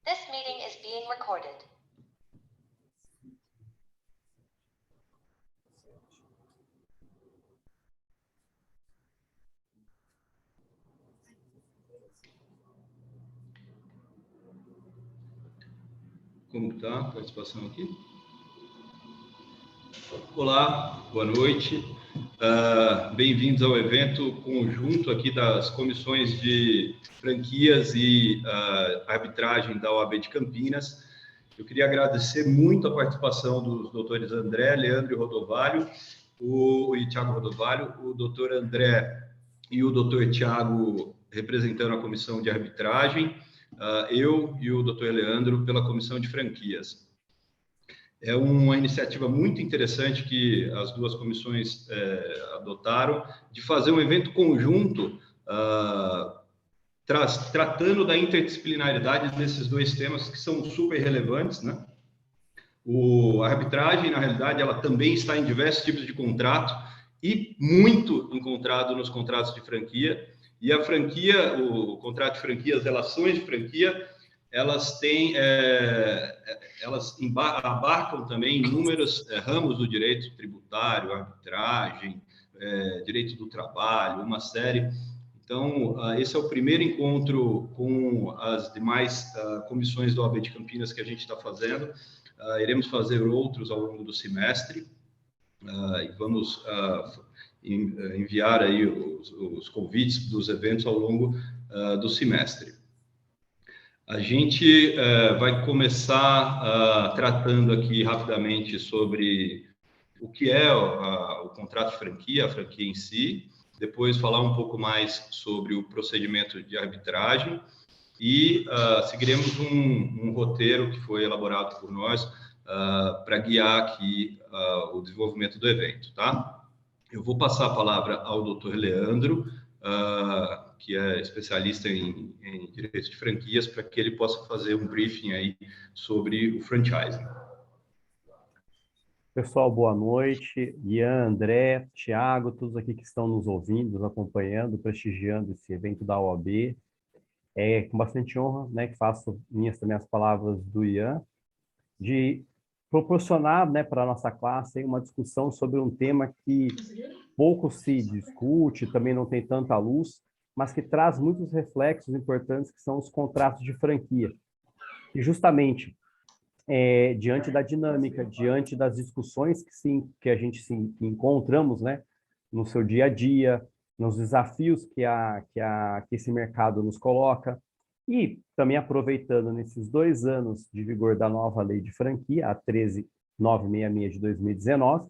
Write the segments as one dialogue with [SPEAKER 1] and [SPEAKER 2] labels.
[SPEAKER 1] This meeting is being recorded.
[SPEAKER 2] Como está a participação aqui? Olá, boa noite. Bem-vindos ao evento conjunto aqui das comissões de franquias e arbitragem da OAB de Campinas. Eu queria agradecer muito a participação dos doutores André, Leandro e Rodovalho, e Thiago Rodovalho, o doutor André e o doutor Thiago representando a comissão de arbitragem, eu e o doutor Leandro pela comissão de franquias. É uma iniciativa muito interessante que as duas comissões adotaram, de fazer um evento conjunto, tratando da interdisciplinaridade desses dois temas que são super relevantes, né? A arbitragem, na realidade, ela também está em diversos tipos de contrato e muito encontrado nos contratos de franquia. E a franquia, o contrato de franquia, as relações de franquia, elas têm, elas abarcam também inúmeros ramos do direito tributário, arbitragem, direito do trabalho, uma série. Então, esse é o primeiro encontro com as demais comissões da OAB de Campinas que a gente está fazendo. Iremos fazer outros ao longo do semestre e vamos enviar aí os convites dos eventos ao longo do semestre. A gente vai começar tratando aqui rapidamente sobre o que é o contrato de franquia, a franquia em si, depois falar um pouco mais sobre o procedimento de arbitragem e seguiremos um roteiro que foi elaborado por nós para guiar aqui o desenvolvimento do evento, tá? Eu vou passar a palavra ao Dr. Leandro, que é especialista em direito de franquias, para que ele possa fazer um briefing aí sobre o franchising.
[SPEAKER 3] Pessoal, boa noite. Ian, André, Thiago, todos aqui que estão nos ouvindo, nos acompanhando, prestigiando esse evento da OAB. É com bastante honra, né, que faço minhas também as palavras do Ian, de proporcionar, né, para a nossa classe uma discussão sobre um tema que pouco se discute, também não tem tanta luz, mas que traz muitos reflexos importantes, que são os contratos de franquia. E justamente, diante da dinâmica, diante das discussões que a gente encontramos, né, no seu dia a dia, nos desafios que esse mercado nos coloca, e também aproveitando nesses 2 anos de vigor da nova lei de franquia, a 13.966 de 2019,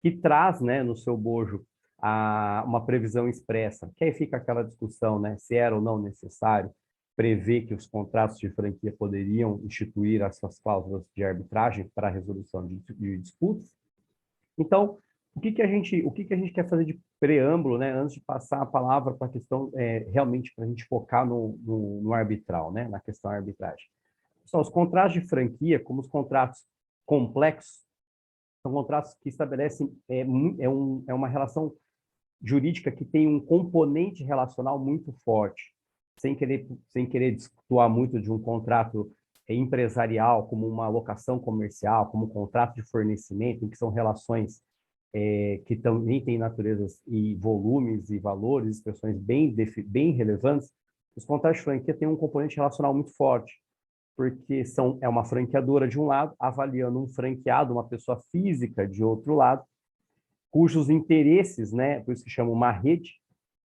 [SPEAKER 3] que traz, né, no seu bojo uma previsão expressa, que aí fica aquela discussão, né, se era ou não necessário prever que os contratos de franquia poderiam instituir as suas cláusulas de arbitragem para a resolução de disputas. Então, o que a gente quer fazer de preâmbulo, né, antes de passar a palavra para a questão, realmente, para a gente focar no arbitral, né, na questão da arbitragem. Pessoal, os contratos de franquia, como os contratos complexos, são contratos que estabelecem uma relação jurídica que tem um componente relacional muito forte, sem querer desvirtuar muito de um contrato empresarial, como uma locação comercial, como um contrato de fornecimento, em que são relações que também têm naturezas e volumes e valores, expressões bem relevantes. Os contratos de franquia têm um componente relacional muito forte, porque é uma franqueadora de um lado, avaliando um franqueado, uma pessoa física de outro lado, cujos interesses, né, por isso que chama uma rede,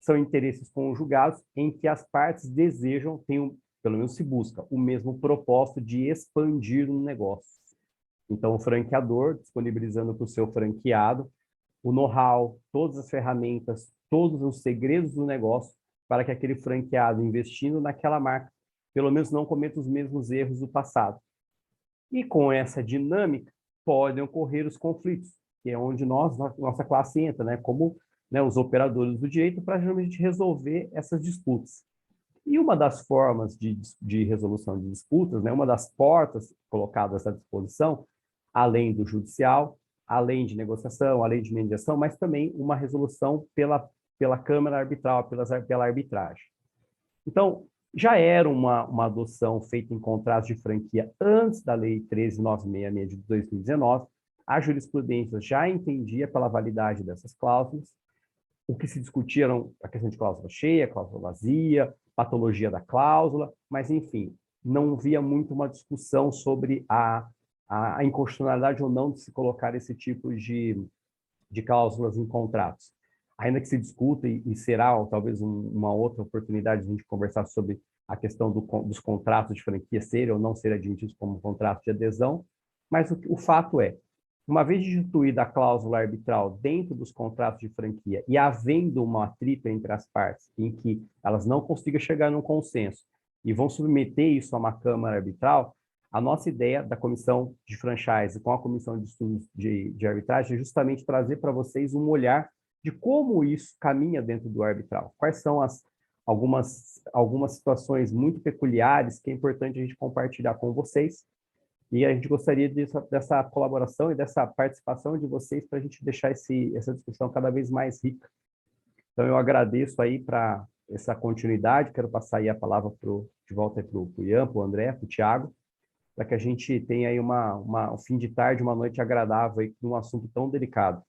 [SPEAKER 3] são interesses conjugados em que as partes desejam, pelo menos se busca, o mesmo propósito de expandir um negócio. Então, o franqueador disponibilizando para o seu franqueado o know-how, todas as ferramentas, todos os segredos do negócio, para que aquele franqueado, investindo naquela marca, pelo menos não cometa os mesmos erros do passado. E com essa dinâmica, podem ocorrer os conflitos, que é onde nossa classe entra, né, como, né, os operadores do direito, para realmente resolver essas disputas. E uma das formas de resolução de disputas, né, uma das portas colocadas à disposição, além do judicial, além de negociação, além de mediação, mas também uma resolução pela Câmara Arbitral, pela arbitragem. Então, Já era uma adoção feita em contratos de franquia antes da Lei 13.966 de 2019. A jurisprudência já entendia pela validade dessas cláusulas. O que se discutia era a questão de cláusula cheia, cláusula vazia, patologia da cláusula, mas, enfim, não havia muito uma discussão sobre a inconstitucionalidade ou não de se colocar esse tipo de cláusulas em contratos. Ainda que se discuta, e será talvez uma outra oportunidade de a gente conversar sobre a questão dos contratos de franquia serem ou não serem admitidos como contrato de adesão, mas o fato é, uma vez instituída a cláusula arbitral dentro dos contratos de franquia e havendo uma atrito entre as partes em que elas não consigam chegar num consenso e vão submeter isso a uma câmara arbitral, a nossa ideia da comissão de franchise com a comissão de estudos de arbitragem é justamente trazer para vocês um olhar de como isso caminha dentro do arbitral. Quais são algumas situações muito peculiares que é importante a gente compartilhar com vocês. E a gente gostaria dessa colaboração e dessa participação de vocês para a gente deixar essa discussão cada vez mais rica. Então, eu agradeço aí para essa continuidade, quero passar aí a palavra de volta para o Ian, para o André, para o Thiago, para que a gente tenha aí um fim de tarde, uma noite agradável aí com um assunto tão delicado.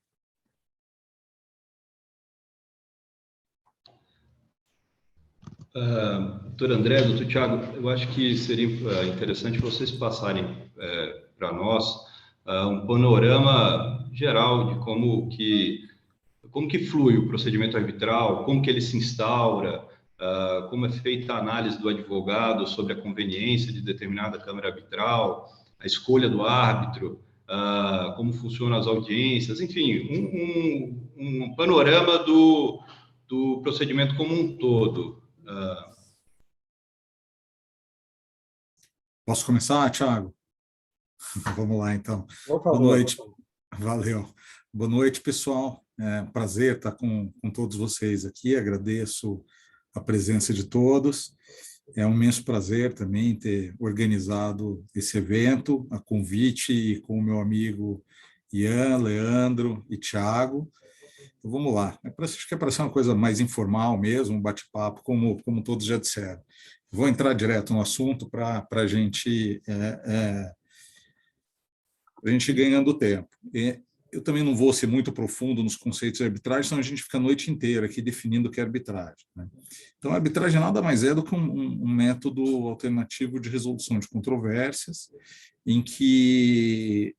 [SPEAKER 2] Doutor André, doutor Thiago, eu acho que seria interessante vocês passarem para nós um panorama geral de como que flui o procedimento arbitral, como que ele se instaura, como é feita a análise do advogado sobre a conveniência de determinada câmara arbitral, a escolha do árbitro, como funcionam as audiências, enfim, um panorama do procedimento como um todo.
[SPEAKER 4] Posso começar, Thiago? Vamos lá, então.
[SPEAKER 3] Por favor.
[SPEAKER 4] Boa noite. Valeu. Boa noite, pessoal. É um prazer estar com todos vocês aqui. Agradeço a presença de todos. É um imenso prazer também ter organizado esse evento, a convite com o meu amigo Ian, Leandro e Thiago. Então, vamos lá. Acho que é para ser uma coisa mais informal mesmo, um bate-papo, como todos já disseram. Vou entrar direto no assunto para a gente ir ganhando tempo. Eu também não vou ser muito profundo nos conceitos de arbitragem, senão a gente fica a noite inteira aqui definindo o que é arbitragem, né? Então, a arbitragem nada mais é do que um método alternativo de resolução de controvérsias, em que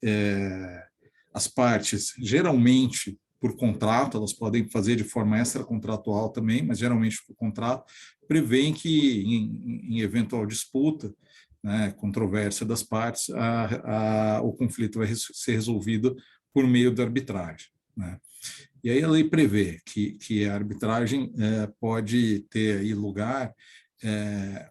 [SPEAKER 4] as partes, geralmente por contrato, elas podem fazer de forma extracontratual também, mas geralmente por contrato, prevêem que, em eventual disputa, né, controvérsia das partes, o conflito vai ser resolvido por meio da arbitragem, né? E aí a lei prevê que a arbitragem pode ter aí lugar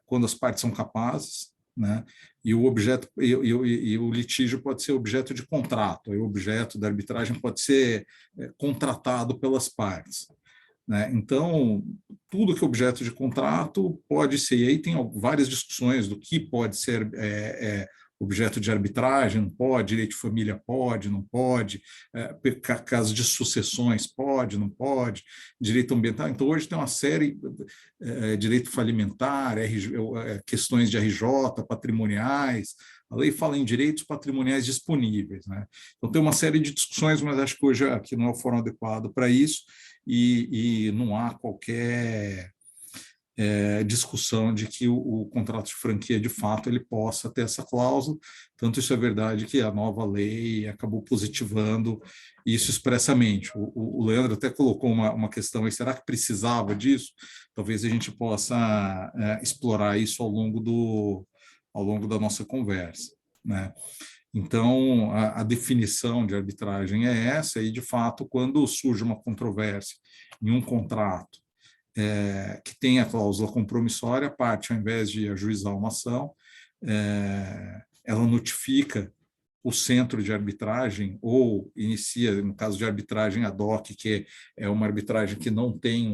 [SPEAKER 4] quando as partes são capazes, né? E o objeto e o litígio pode ser objeto de contrato, aí o objeto da arbitragem pode ser contratado pelas partes, né? Então, tudo que é objeto de contrato pode ser, e aí tem várias discussões do que pode ser objeto de arbitragem, não pode, direito de família pode, não pode, caso de sucessões pode, não pode, direito ambiental. Então, hoje tem uma série, direito falimentar, questões de RJ, patrimoniais, a lei fala em direitos patrimoniais disponíveis, né? Então, tem uma série de discussões, mas acho que hoje aqui não é o fórum adequado para isso, e não há qualquer discussão de que o contrato de franquia, de fato, ele possa ter essa cláusula. Tanto isso é verdade que a nova lei acabou positivando isso expressamente. O Leandro até colocou uma questão aí, será que precisava disso? Talvez a gente possa explorar isso ao longo da nossa conversa, né? Então, a definição de arbitragem é essa, e, de fato, quando surge uma controvérsia em um contrato que tem a cláusula compromissória, a parte, ao invés de ajuizar uma ação, ela notifica o centro de arbitragem ou inicia, no caso de arbitragem ad hoc, que é uma arbitragem que não tem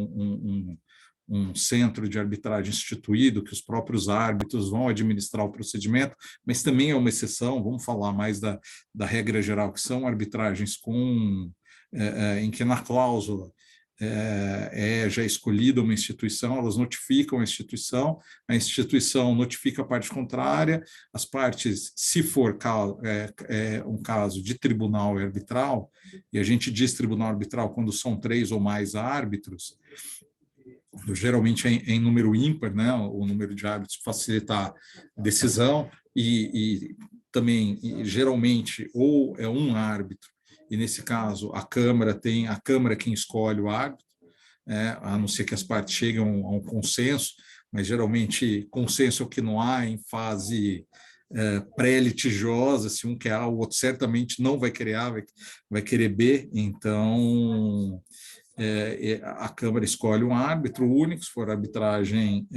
[SPEAKER 4] um centro de arbitragem instituído, que os próprios árbitros vão administrar o procedimento, mas também é uma exceção, vamos falar mais da regra geral, que são arbitragens em que na cláusula é já escolhida uma instituição, elas notificam a instituição notifica a parte contrária, as partes, se for um caso de tribunal arbitral, e a gente diz tribunal arbitral quando são 3 ou mais árbitros, geralmente é em número ímpar, né, o número de árbitros facilita a decisão, e também, geralmente, ou é um árbitro, e nesse caso a Câmara quem escolhe o árbitro, a não ser que as partes cheguem a um consenso, mas geralmente consenso é o que não há em fase pré-litigiosa, se um quer A, o outro certamente não vai querer A, vai querer B, então a Câmara escolhe um árbitro único, se for arbitragem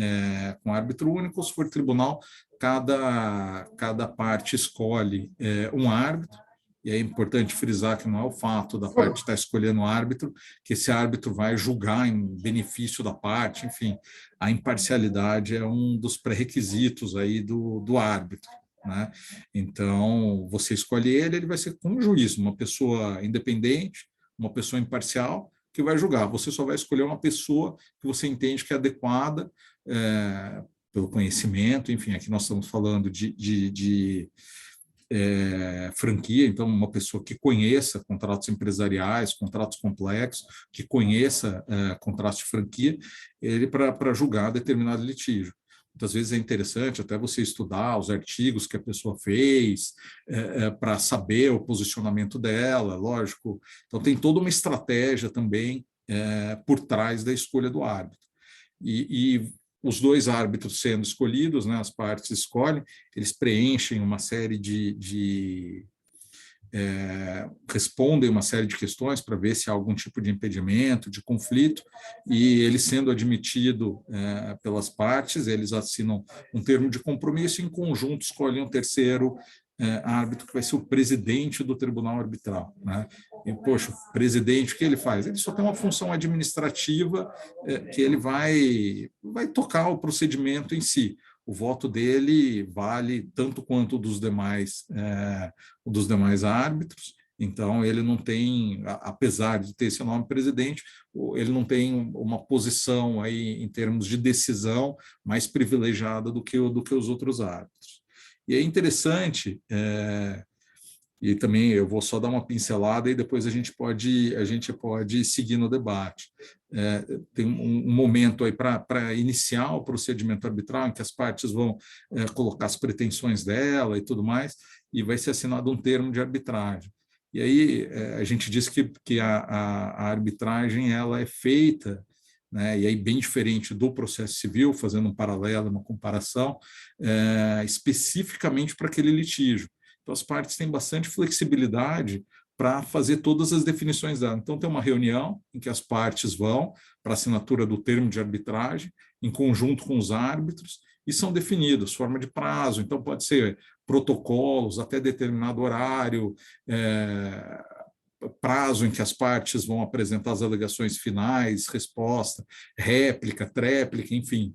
[SPEAKER 4] com árbitro único, ou se for tribunal, cada parte escolhe um árbitro, e é importante frisar que não é o fato da parte estar escolhendo um árbitro, que esse árbitro vai julgar em benefício da parte, enfim, a imparcialidade é um dos pré-requisitos aí do árbitro, né? Então, você escolhe ele vai ser como um juiz, uma pessoa independente, uma pessoa imparcial, que vai julgar. Você só vai escolher uma pessoa que você entende que é adequada pelo conhecimento, enfim, aqui nós estamos falando de franquia, então uma pessoa que conheça contratos empresariais, contratos complexos, que conheça contratos de franquia, ele para julgar determinado litígio. Muitas vezes é interessante até você estudar os artigos que a pessoa fez, para saber o posicionamento dela, lógico. Então tem toda uma estratégia também por trás da escolha do árbitro. E os 2 árbitros sendo escolhidos, né, as partes escolhem, eles preenchem uma série respondem uma série de questões para ver se há algum tipo de impedimento, de conflito, e ele sendo admitido pelas partes, eles assinam um termo de compromisso e em conjunto escolhem um terceiro árbitro que vai ser o presidente do tribunal arbitral, né? E, poxa, o presidente, o que ele faz? Ele só tem uma função administrativa que ele vai tocar o procedimento em si. O voto dele vale tanto quanto o dos demais árbitros, então ele não tem, apesar de ter esse nome presidente, ele não tem uma posição aí em termos de decisão mais privilegiada do que os outros árbitros. E é interessante, e também eu vou só dar uma pincelada e depois a gente pode seguir no debate. Tem um momento aí para iniciar o procedimento arbitral em que as partes vão colocar as pretensões dela e tudo mais, e vai ser assinado um termo de arbitragem. E aí a gente diz que a arbitragem ela é feita, né, e aí bem diferente do processo civil, fazendo um paralelo, uma comparação, especificamente para aquele litígio. Então, as partes têm bastante flexibilidade para fazer todas as definições dela. Então, tem uma reunião em que as partes vão para a assinatura do termo de arbitragem, em conjunto com os árbitros, e são definidos, forma de prazo, então pode ser protocolos até determinado horário, prazo em que as partes vão apresentar as alegações finais, resposta, réplica, tréplica, enfim.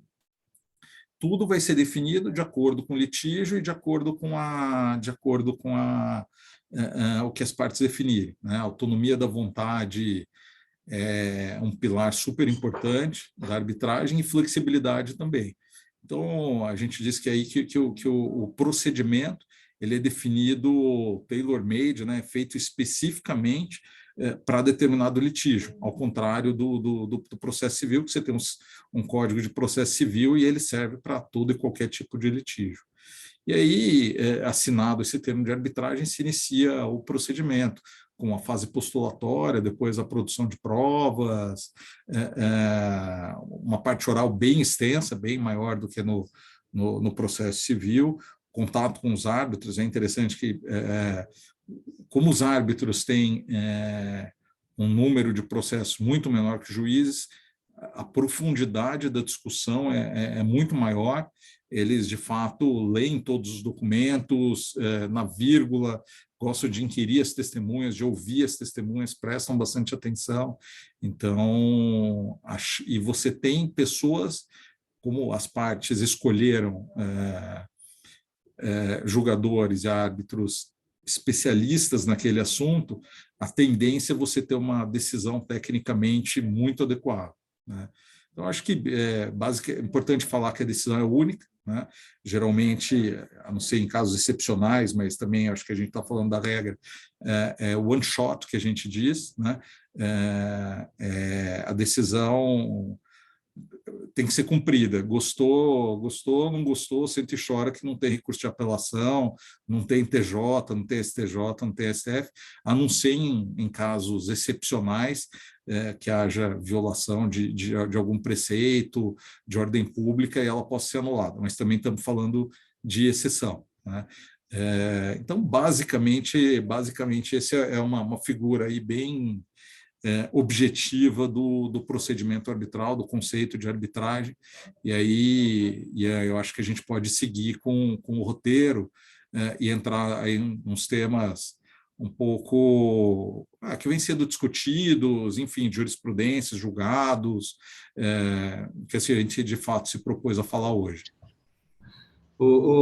[SPEAKER 4] Tudo vai ser definido de acordo com o litígio e de acordo com o que as partes definirem, né? A autonomia da vontade é um pilar super importante da arbitragem e flexibilidade também. Então, a gente diz que aí que o procedimento ele é definido tailor-made, né, feito especificamente para determinado litígio, ao contrário do processo civil, que você tem um código de processo civil e ele serve para todo e qualquer tipo de litígio. E aí, assinado esse termo de arbitragem, se inicia o procedimento, com a fase postulatória, depois a produção de provas, uma parte oral bem extensa, bem maior do que no processo civil, contato com os árbitros. É interessante que, como os árbitros têm um número de processos muito menor que juízes, a profundidade da discussão é muito maior. Eles, de fato, leem todos os documentos, na vírgula, gostam de inquirir as testemunhas, de ouvir as testemunhas, prestam bastante atenção. Então, e você tem pessoas, como as partes escolheram julgadores e árbitros especialistas naquele assunto, a tendência é você ter uma decisão tecnicamente muito adequada, né? Então, acho que é importante falar que a decisão é única, né? Geralmente, a não ser em casos excepcionais, mas também acho que a gente está falando da regra, é one shot que a gente diz, né? A decisão tem que ser cumprida. Gostou, não gostou, sente e chora que não tem recurso de apelação, não tem TJ, não tem STJ, não tem STF, a não ser em casos excepcionais, que haja violação de algum preceito, de ordem pública, e ela possa ser anulada. Mas também estamos falando de exceção, né? Então, basicamente, essa é uma figura aí bem objetiva do procedimento arbitral, do conceito de arbitragem, e aí eu acho que a gente pode seguir com o roteiro e entrar aí nos temas um pouco que vêm sendo discutidos, enfim, de jurisprudências, julgados, que assim, a gente de fato se propôs a falar hoje.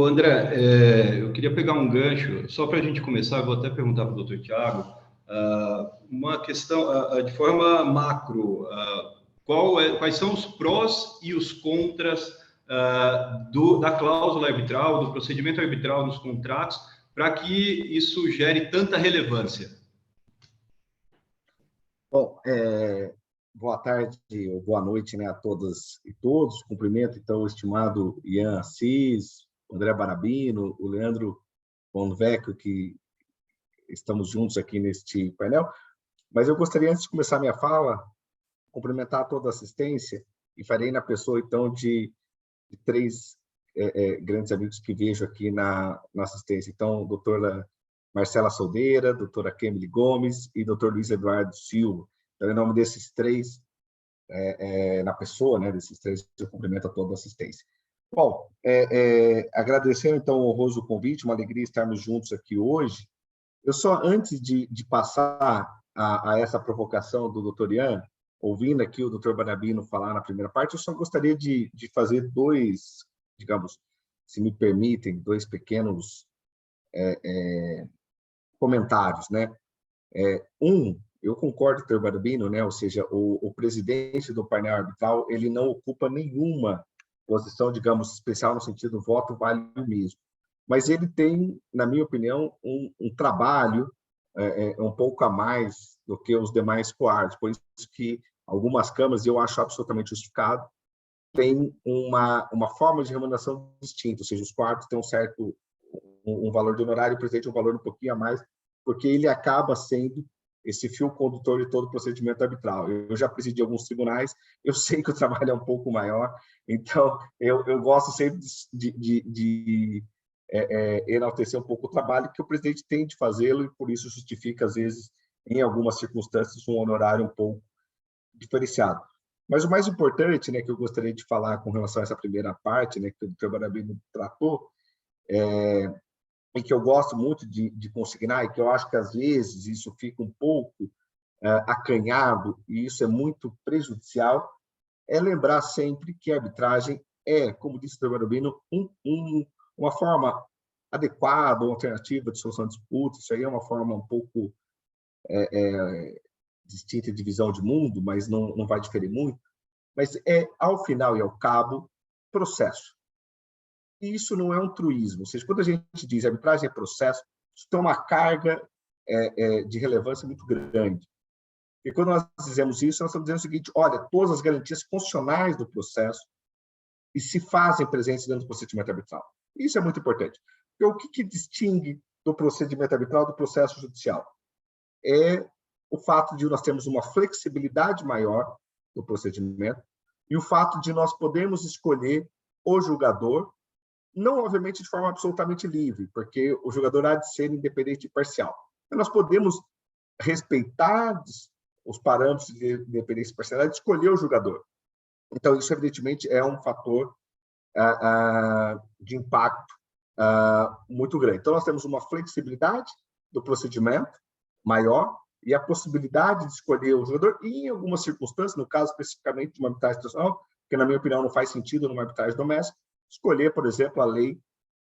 [SPEAKER 2] André, eu queria pegar um gancho, só para a gente começar, eu vou até perguntar para o doutor Tiago, uma questão de forma macro, quais são os prós e os contras da cláusula arbitral, do procedimento arbitral nos contratos, para que isso gere tanta relevância?
[SPEAKER 5] Bom, boa tarde ou boa noite, né, a todas e todos. Cumprimento, então, o estimado Ian Assis, o André Barabino, o Leandro Bonvecchio, que estamos juntos aqui neste painel. Mas eu gostaria, antes de começar minha fala, cumprimentar toda a assistência e farei na pessoa, então, de três grandes amigos que vejo aqui na assistência. Então, doutora Marcela Soldeira, doutora Kemily Gomes e doutor Luiz Eduardo Silva. Então, em nome desses três, na pessoa, né, desses três, eu cumprimento a toda a assistência. Bom, agradecendo, então, o honroso convite, uma alegria estarmos juntos aqui hoje. Eu só, antes de passar a essa provocação do doutor Ian, ouvindo aqui o doutor Barabino falar na primeira parte, eu só gostaria de fazer dois, digamos, se me permitem, dois pequenos comentários, né? Eu concordo com o doutor Barabino, né? Ou seja, o presidente do painel arbitral, ele não ocupa nenhuma posição, digamos, especial no sentido do voto vale o mesmo. Mas ele tem, na minha opinião, um trabalho um pouco a mais do que os demais coares, por isso que algumas câmaras, e eu acho absolutamente justificado, têm uma forma de remuneração distinta, ou seja, os coares têm um valor de honorário, o presidente um valor um pouquinho a mais, porque ele acaba sendo esse fio condutor de todo o procedimento arbitral. Eu já presidi alguns tribunais, eu sei que o trabalho é um pouco maior, então eu gosto sempre de enaltecer um pouco o trabalho que o presidente tem de fazê-lo e por isso justifica, às vezes, em algumas circunstâncias, um honorário um pouco diferenciado. Mas o mais importante, né, que eu gostaria de falar com relação a essa primeira parte, né, que o Dr. Barabino tratou, e que eu gosto muito de consignar, e que eu acho que, às vezes, isso fica um pouco acanhado, e isso é muito prejudicial, é lembrar sempre que a arbitragem como disse o Dr. Barabino, uma forma adequada ou alternativa de solução de disputas. Isso aí é uma forma um pouco distinta de visão de mundo, mas não vai diferir muito. Mas ao final e ao cabo, processo. E isso não é um truísmo. Ou seja, quando a gente diz arbitragem é processo, isso tem uma carga de relevância muito grande. E quando nós dizemos isso, nós estamos dizendo o seguinte: olha, todas as garantias constitucionais do processo e se fazem presentes dentro do procedimento arbitral. Isso é muito importante. Porque o que distingue do procedimento arbitral do processo judicial? É o fato de nós termos uma flexibilidade maior do procedimento e o fato de nós podermos escolher o julgador, não, obviamente, de forma absolutamente livre, porque o julgador há de ser independente e parcial. Mas nós podemos respeitar os parâmetros de independência e parcialidade e escolher o julgador. Então, isso, evidentemente, é um fator de impacto muito grande. Então, nós temos uma flexibilidade do procedimento maior e a possibilidade de escolher o jogador e, em algumas circunstâncias, no caso especificamente de uma arbitragem institucional, que, na minha opinião, não faz sentido numa arbitragem doméstica, escolher, por exemplo, a lei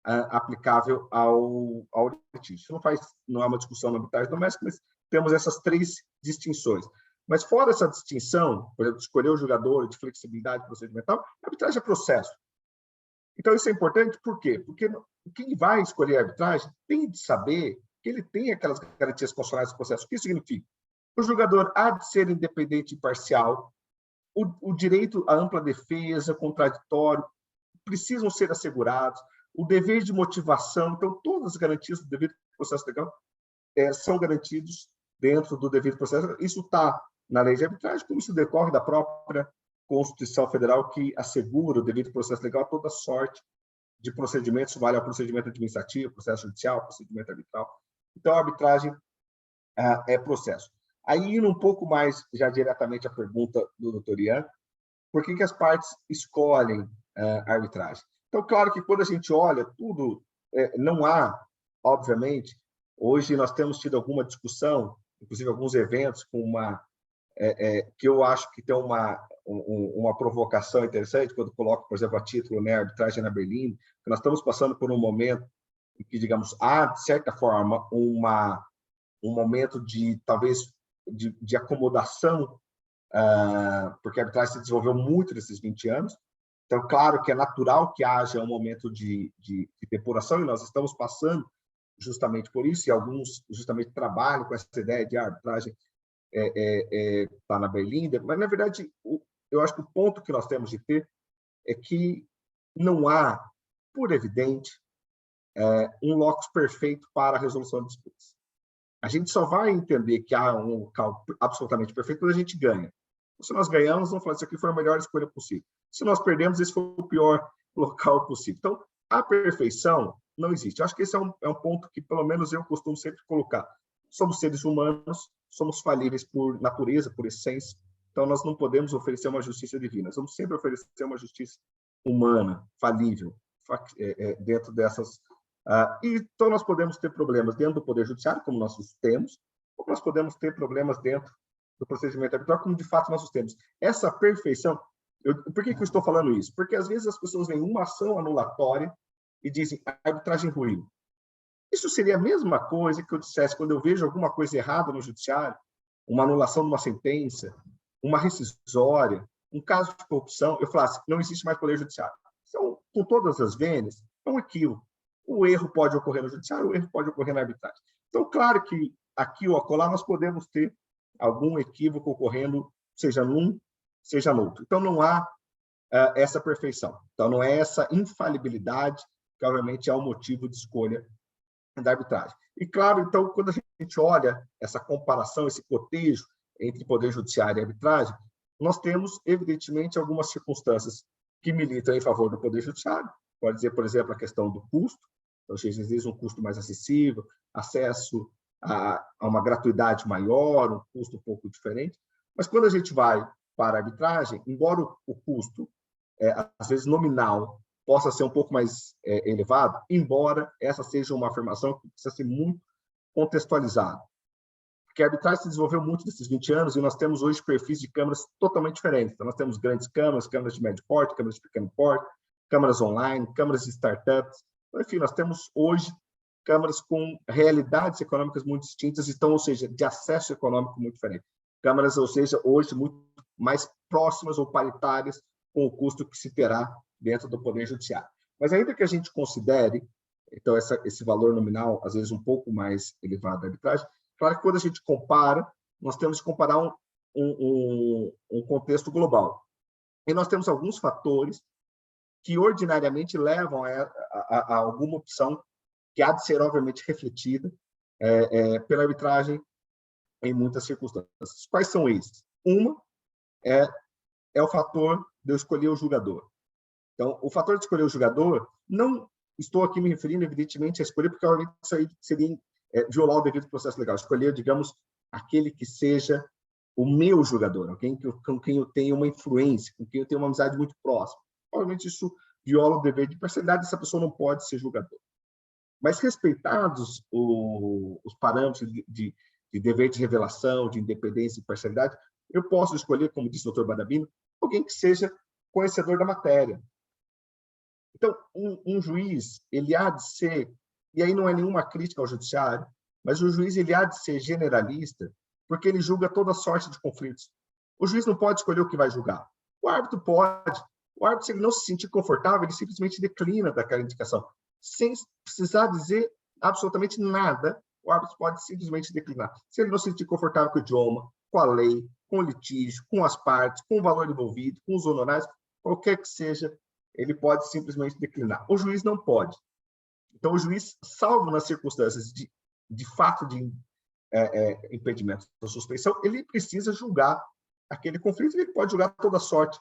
[SPEAKER 5] aplicável ao litígio. Isso não é uma discussão na arbitragem doméstica, mas temos essas 3 distinções. Mas fora essa distinção, por exemplo, de escolher o julgador, de flexibilidade procedimental, a arbitragem é processo. Então, isso é importante por quê? Porque quem vai escolher a arbitragem tem de saber que ele tem aquelas garantias constitucionais do processo. O que isso significa? O julgador há de ser independente e imparcial, o direito à ampla defesa, contraditório, precisam ser assegurados, o dever de motivação, então, todas as garantias do devido processo legal são garantidos dentro do devido processo. Isso está na lei de arbitragem, como isso decorre da própria Constituição Federal, que assegura o devido processo legal a toda sorte de procedimentos, vale ao procedimento administrativo, processo judicial, procedimento arbitral. Então, a arbitragem é processo. Aí, indo um pouco mais, já diretamente à pergunta do Dr. Ian, por que as partes escolhem a arbitragem? Então, claro que quando a gente olha tudo, não há, obviamente, hoje nós temos tido alguma discussão, inclusive alguns eventos com que eu acho que tem uma provocação interessante, quando coloco, por exemplo, a título, né, arbitragem na Berlim, que nós estamos passando por um momento em que, digamos, há, de certa forma, um momento de, talvez, de acomodação, porque a arbitragem se desenvolveu muito nesses 20 anos. Então, claro que é natural que haja um momento de depuração, e nós estamos passando justamente por isso, e alguns justamente trabalham com essa ideia de arbitragem está na Berlinda, mas, na verdade, eu acho que o ponto que nós temos de ter é que não há, por evidente, um locus perfeito para a resolução de disputas. A gente só vai entender que há um local absolutamente perfeito quando a gente ganha. Se nós ganhamos, vamos falar, isso aqui foi a melhor escolha possível. Se nós perdemos, esse foi o pior local possível. Então, a perfeição não existe. Eu acho que esse é um ponto que, pelo menos, eu costumo sempre colocar. Somos seres humanos, somos falíveis por natureza, por essência, então nós não podemos oferecer uma justiça divina, nós vamos sempre oferecer uma justiça humana, falível, dentro dessas... então nós podemos ter problemas dentro do Poder Judiciário, como nós os temos, ou nós podemos ter problemas dentro do procedimento arbitral, como de fato nós os temos. Essa perfeição... por que eu estou falando isso? Porque às vezes as pessoas veem uma ação anulatória e dizem a arbitragem ruim. Isso seria a mesma coisa que eu dissesse quando eu vejo alguma coisa errada no judiciário, uma anulação de uma sentença, uma rescisória, um caso de corrupção, eu falasse, não existe mais poder judiciário. Então, com todas as vênias, é um equívoco. O erro pode ocorrer no judiciário, o erro pode ocorrer na arbitragem. Então, claro que aqui ou acolá nós podemos ter algum equívoco ocorrendo, seja num, seja no outro. Então, não há essa perfeição. Então, não é essa infalibilidade que, obviamente, é o motivo de escolha da arbitragem. E, claro, então, quando a gente olha essa comparação, esse cotejo entre poder judiciário e arbitragem, nós temos, evidentemente, algumas circunstâncias que militam em favor do poder judiciário. Pode dizer, por exemplo, a questão do custo. Então, às vezes, um custo mais acessível, acesso a uma gratuidade maior, um custo um pouco diferente. Mas, quando a gente vai para a arbitragem, embora o custo, às vezes, nominal, possa ser um pouco mais elevado, embora essa seja uma afirmação que precisa ser muito contextualizada. Porque a arbitragem se desenvolveu muito nesses 20 anos e nós temos hoje perfis de câmaras totalmente diferentes. Então, nós temos grandes câmaras, câmaras de médio porte, câmaras de pequeno porte, câmaras online, câmaras de startups. Então, enfim, nós temos hoje câmaras com realidades econômicas muito distintas, então, ou seja, de acesso econômico muito diferente. Câmaras, ou seja, hoje muito mais próximas ou paritárias com o custo que se terá dentro do Poder Judiciário. Mas ainda que a gente considere, então, esse valor nominal, às vezes, um pouco mais elevado da arbitragem, claro que quando a gente compara, nós temos que comparar um contexto global. E nós temos alguns fatores que, ordinariamente, levam a alguma opção que há de ser, obviamente, refletida pela arbitragem em muitas circunstâncias. Quais são esses? Uma é o fator de eu escolher o julgador. Então, o fator de escolher o julgador, não estou aqui me referindo, evidentemente, a escolher, porque isso aí seria violar o devido processo legal. Escolher, digamos, aquele que seja o meu julgador, alguém com quem eu tenho uma influência, com quem eu tenho uma amizade muito próxima. Obviamente, isso viola o dever de parcialidade, essa pessoa não pode ser julgador. Mas, respeitados os parâmetros de dever de revelação, de independência e parcialidade, eu posso escolher, como disse o Dr. Badabino, alguém que seja conhecedor da matéria. Então, um juiz, ele há de ser, e aí não é nenhuma crítica ao judiciário, mas o juiz ele há de ser generalista, porque ele julga toda sorte de conflitos. O juiz não pode escolher o que vai julgar. O árbitro pode. O árbitro, se ele não se sentir confortável, ele simplesmente declina daquela indicação. Sem precisar dizer absolutamente nada, o árbitro pode simplesmente declinar. Se ele não se sentir confortável com o idioma, com a lei, com o litígio, com as partes, com o valor envolvido, com os honorários, qualquer que seja, ele pode simplesmente declinar. O juiz não pode. Então, o juiz, salvo nas circunstâncias de fato de impedimento da suspeição, ele precisa julgar aquele conflito e ele pode julgar toda sorte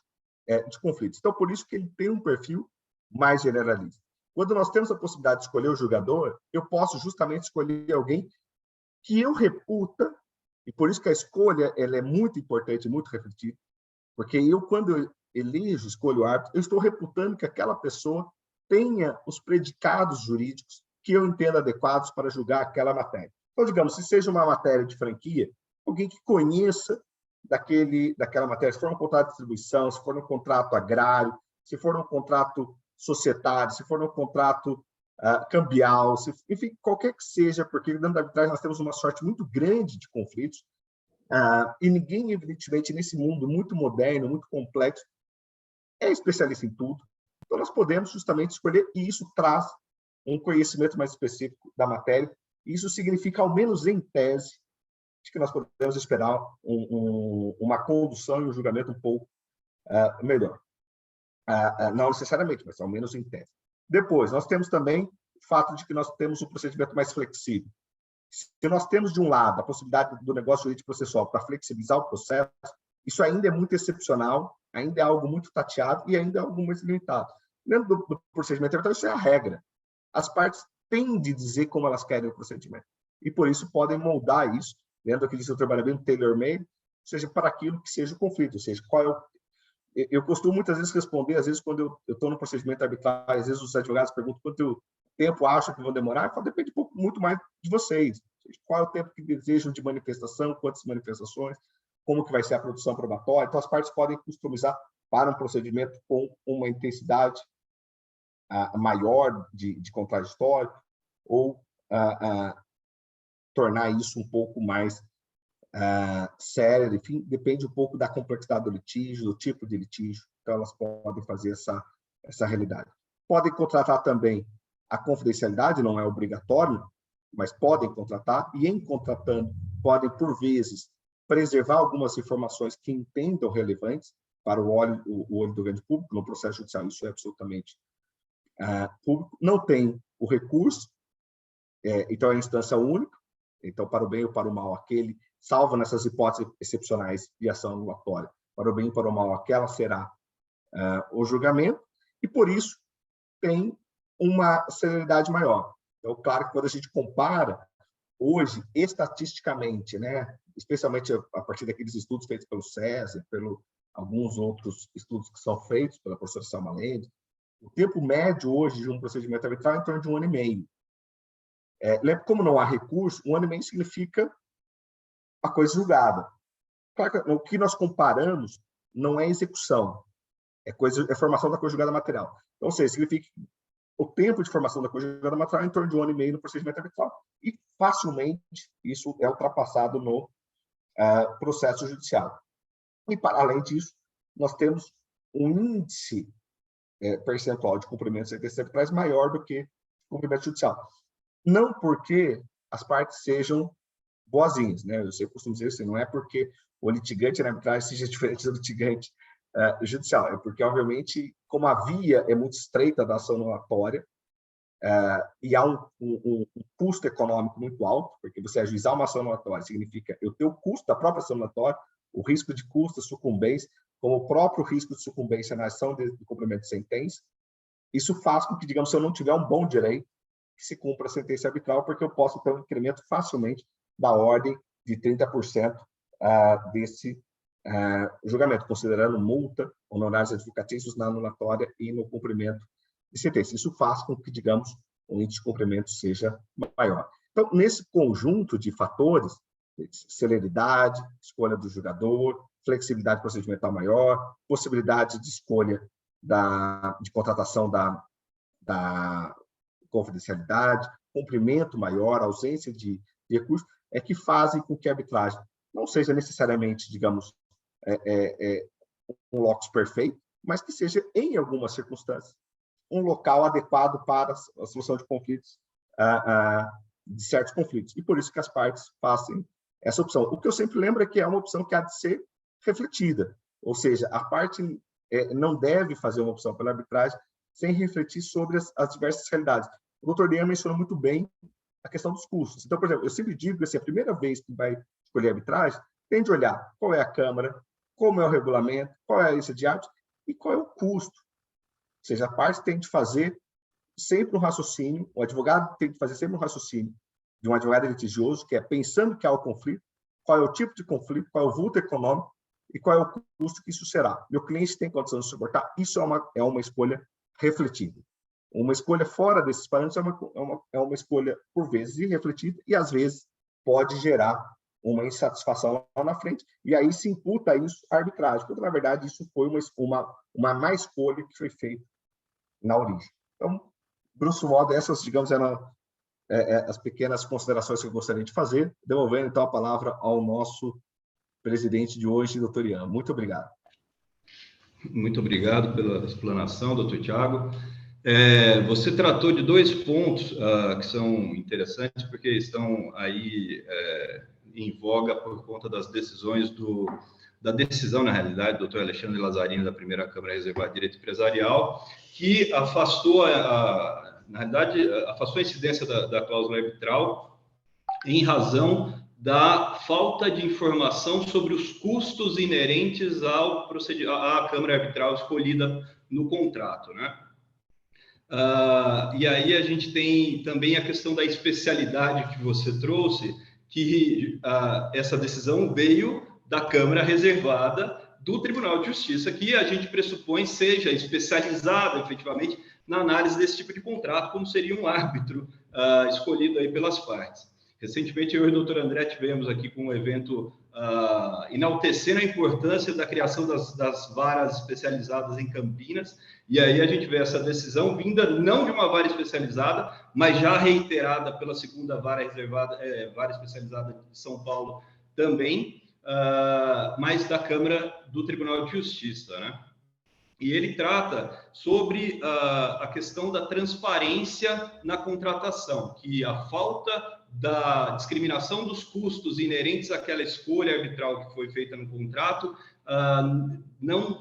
[SPEAKER 5] de conflitos. Então, por isso que ele tem um perfil mais generalista. Quando nós temos a possibilidade de escolher o julgador, eu posso justamente escolher alguém que eu reputa, e por isso que a escolha ela é muito importante, muito refletida, porque quando eu elejo, escolho o árbitro, eu estou reputando que aquela pessoa tenha os predicados jurídicos que eu entendo adequados para julgar aquela matéria. Então, digamos, se seja uma matéria de franquia, alguém que conheça daquela matéria, se for um contrato de distribuição, se for um contrato agrário, se for um contrato societário, se for um contrato cambial, enfim, qualquer que seja, porque dentro da arbitragem nós temos uma sorte muito grande de conflitos, e ninguém, evidentemente, nesse mundo muito moderno, muito complexo, é especialista em tudo. Então, nós podemos justamente escolher, e isso traz um conhecimento mais específico da matéria. Isso significa, ao menos em tese, que nós podemos esperar uma condução e um julgamento um pouco melhor. Não necessariamente, mas ao menos em tese. Depois, nós temos também o fato de que nós temos um procedimento mais flexível. Se nós temos, de um lado, a possibilidade do negócio jurídico processual para flexibilizar o processo, isso ainda é muito excepcional, ainda é algo muito tateado e ainda é algo muito limitado. Dentro do procedimento arbitral, isso é a regra. As partes têm de dizer como elas querem o procedimento. E, por isso, podem moldar isso, dentro daquele seu trabalhamento tailor-made, seja para aquilo que seja o conflito, ou seja, qual é o... Eu costumo muitas vezes responder, às vezes, quando eu estou no procedimento arbitral, às vezes os advogados perguntam quanto tempo acham que vão demorar, eu falo, depende muito mais de vocês. Qual é o tempo que desejam de manifestação, quantas manifestações, como que vai ser a produção probatória. Então, as partes podem customizar para um procedimento com uma intensidade maior de contraditório ou tornar isso um pouco mais sério, enfim, depende um pouco da complexidade do litígio, do tipo de litígio, então elas podem fazer essa realidade. Podem contratar também a confidencialidade, não é obrigatório, mas podem contratar, e em contratando, podem, por vezes, preservar algumas informações que entendam relevantes para o olho do grande público. No processo judicial, isso é absolutamente público. Não tem o recurso, então é a instância única, então, para o bem ou para o mal, aquele, salvo nessas hipóteses excepcionais de ação anulatória, para o bem ou para o mal, aquela será o julgamento, e por isso tem uma celeridade maior. Então, claro que quando a gente compara, hoje, estatisticamente, né, especialmente a partir daqueles estudos feitos pelo César, alguns outros estudos que são feitos pela professora Selma Lende, o tempo médio hoje de um procedimento arbitral é em torno de 1 ano e meio. Como não há recurso, 1 ano e meio significa a coisa julgada. Claro que o que nós comparamos não é execução, é formação da coisa julgada material. Então, ou seja, significa que o tempo de formação da coisa julgada material é em torno de 1 ano e meio no procedimento arbitral. E facilmente isso é ultrapassado no processo judicial. E, para além disso, nós temos um índice percentual de cumprimento de sentenças arbitrais maior do que cumprimento judicial. Não porque as partes sejam boazinhas, né? Eu costumo dizer assim, não é porque o litigante na arbitragem seja diferente do litigante judicial, é porque, obviamente, como a via é muito estreita da ação anulatória, e há um custo econômico muito alto, porque você ajuizar uma ação anulatória significa eu ter o custo da própria ação anulatória, o risco de custo, sucumbência, como o próprio risco de sucumbência na ação de cumprimento de sentença. Isso faz com que, digamos, se eu não tiver um bom direito, que se cumpra a sentença arbitral, porque eu posso ter um incremento facilmente da ordem de 30% desse julgamento, considerando multa, honorários advocatícios na anulatória e no cumprimento de sentença. Isso faz com que, digamos, o índice de cumprimento seja maior. Então, nesse conjunto de fatores, celeridade, escolha do julgador, flexibilidade procedimental maior, possibilidade de escolha de contratação da da confidencialidade, cumprimento maior, ausência de recursos, é que fazem com que a arbitragem não seja necessariamente, digamos, um locus perfeito, mas que seja, em algumas circunstâncias, um local adequado para a solução de conflitos, de certos conflitos. E por isso que as partes fazem essa opção. O que eu sempre lembro é que é uma opção que há de ser refletida, ou seja, a parte não deve fazer uma opção pela arbitragem sem refletir sobre as diversas realidades. O doutor Lian mencionou muito bem a questão dos custos. Então, por exemplo, eu sempre digo que assim, a primeira vez que vai escolher arbitragem, tem de olhar qual é a Câmara, como é o regulamento, qual é a lista de árbitros e qual é o custo. Ou seja, a parte tem de fazer sempre um raciocínio, o advogado tem de fazer sempre um raciocínio de um advogado litigioso, que é pensando que há o conflito, qual é o tipo de conflito, qual é o vulto econômico e qual é o custo que isso será. Meu cliente tem condição de suportar? Isso é uma escolha refletida. Uma escolha fora desses parâmetros é uma escolha, por vezes, irrefletida e, às vezes, pode gerar uma insatisfação lá na frente, e aí se imputa isso à arbitragem, porque, na verdade, isso foi uma má escolha que foi feita na origem. Então, grosso modo, essas, digamos, eram as pequenas considerações que eu gostaria de fazer, devolvendo, então, a palavra ao nosso presidente de hoje, doutor Ian. Muito obrigado.
[SPEAKER 2] Muito obrigado pela explanação, doutor Tiago. Você tratou de dois pontos que são interessantes, porque estão aí em voga por conta das decisões da decisão, na realidade, do doutor Alexandre Lazzarini, da primeira Câmara Reservada de Direito Empresarial, que afastou, na realidade, afastou a incidência da cláusula arbitral em razão da falta de informação sobre os custos inerentes à Câmara Arbitral escolhida no contrato, né? E aí a gente tem também a questão da especialidade que você trouxe, que essa decisão veio da Câmara Reservada do Tribunal de Justiça, que a gente pressupõe seja especializada, efetivamente, na análise desse tipo de contrato, como seria um árbitro escolhido aí pelas partes. Recentemente, eu e o doutor André tivemos aqui com um evento enaltecendo a importância da criação das varas especializadas em Campinas, e aí a gente vê essa decisão vinda não de uma vara especializada, mas já reiterada pela segunda vara vara especializada de São Paulo também, mas da Câmara do Tribunal de Justiça, né? E ele trata sobre a questão da transparência na contratação, que a falta da discriminação dos custos inerentes àquela escolha arbitral que foi feita no contrato não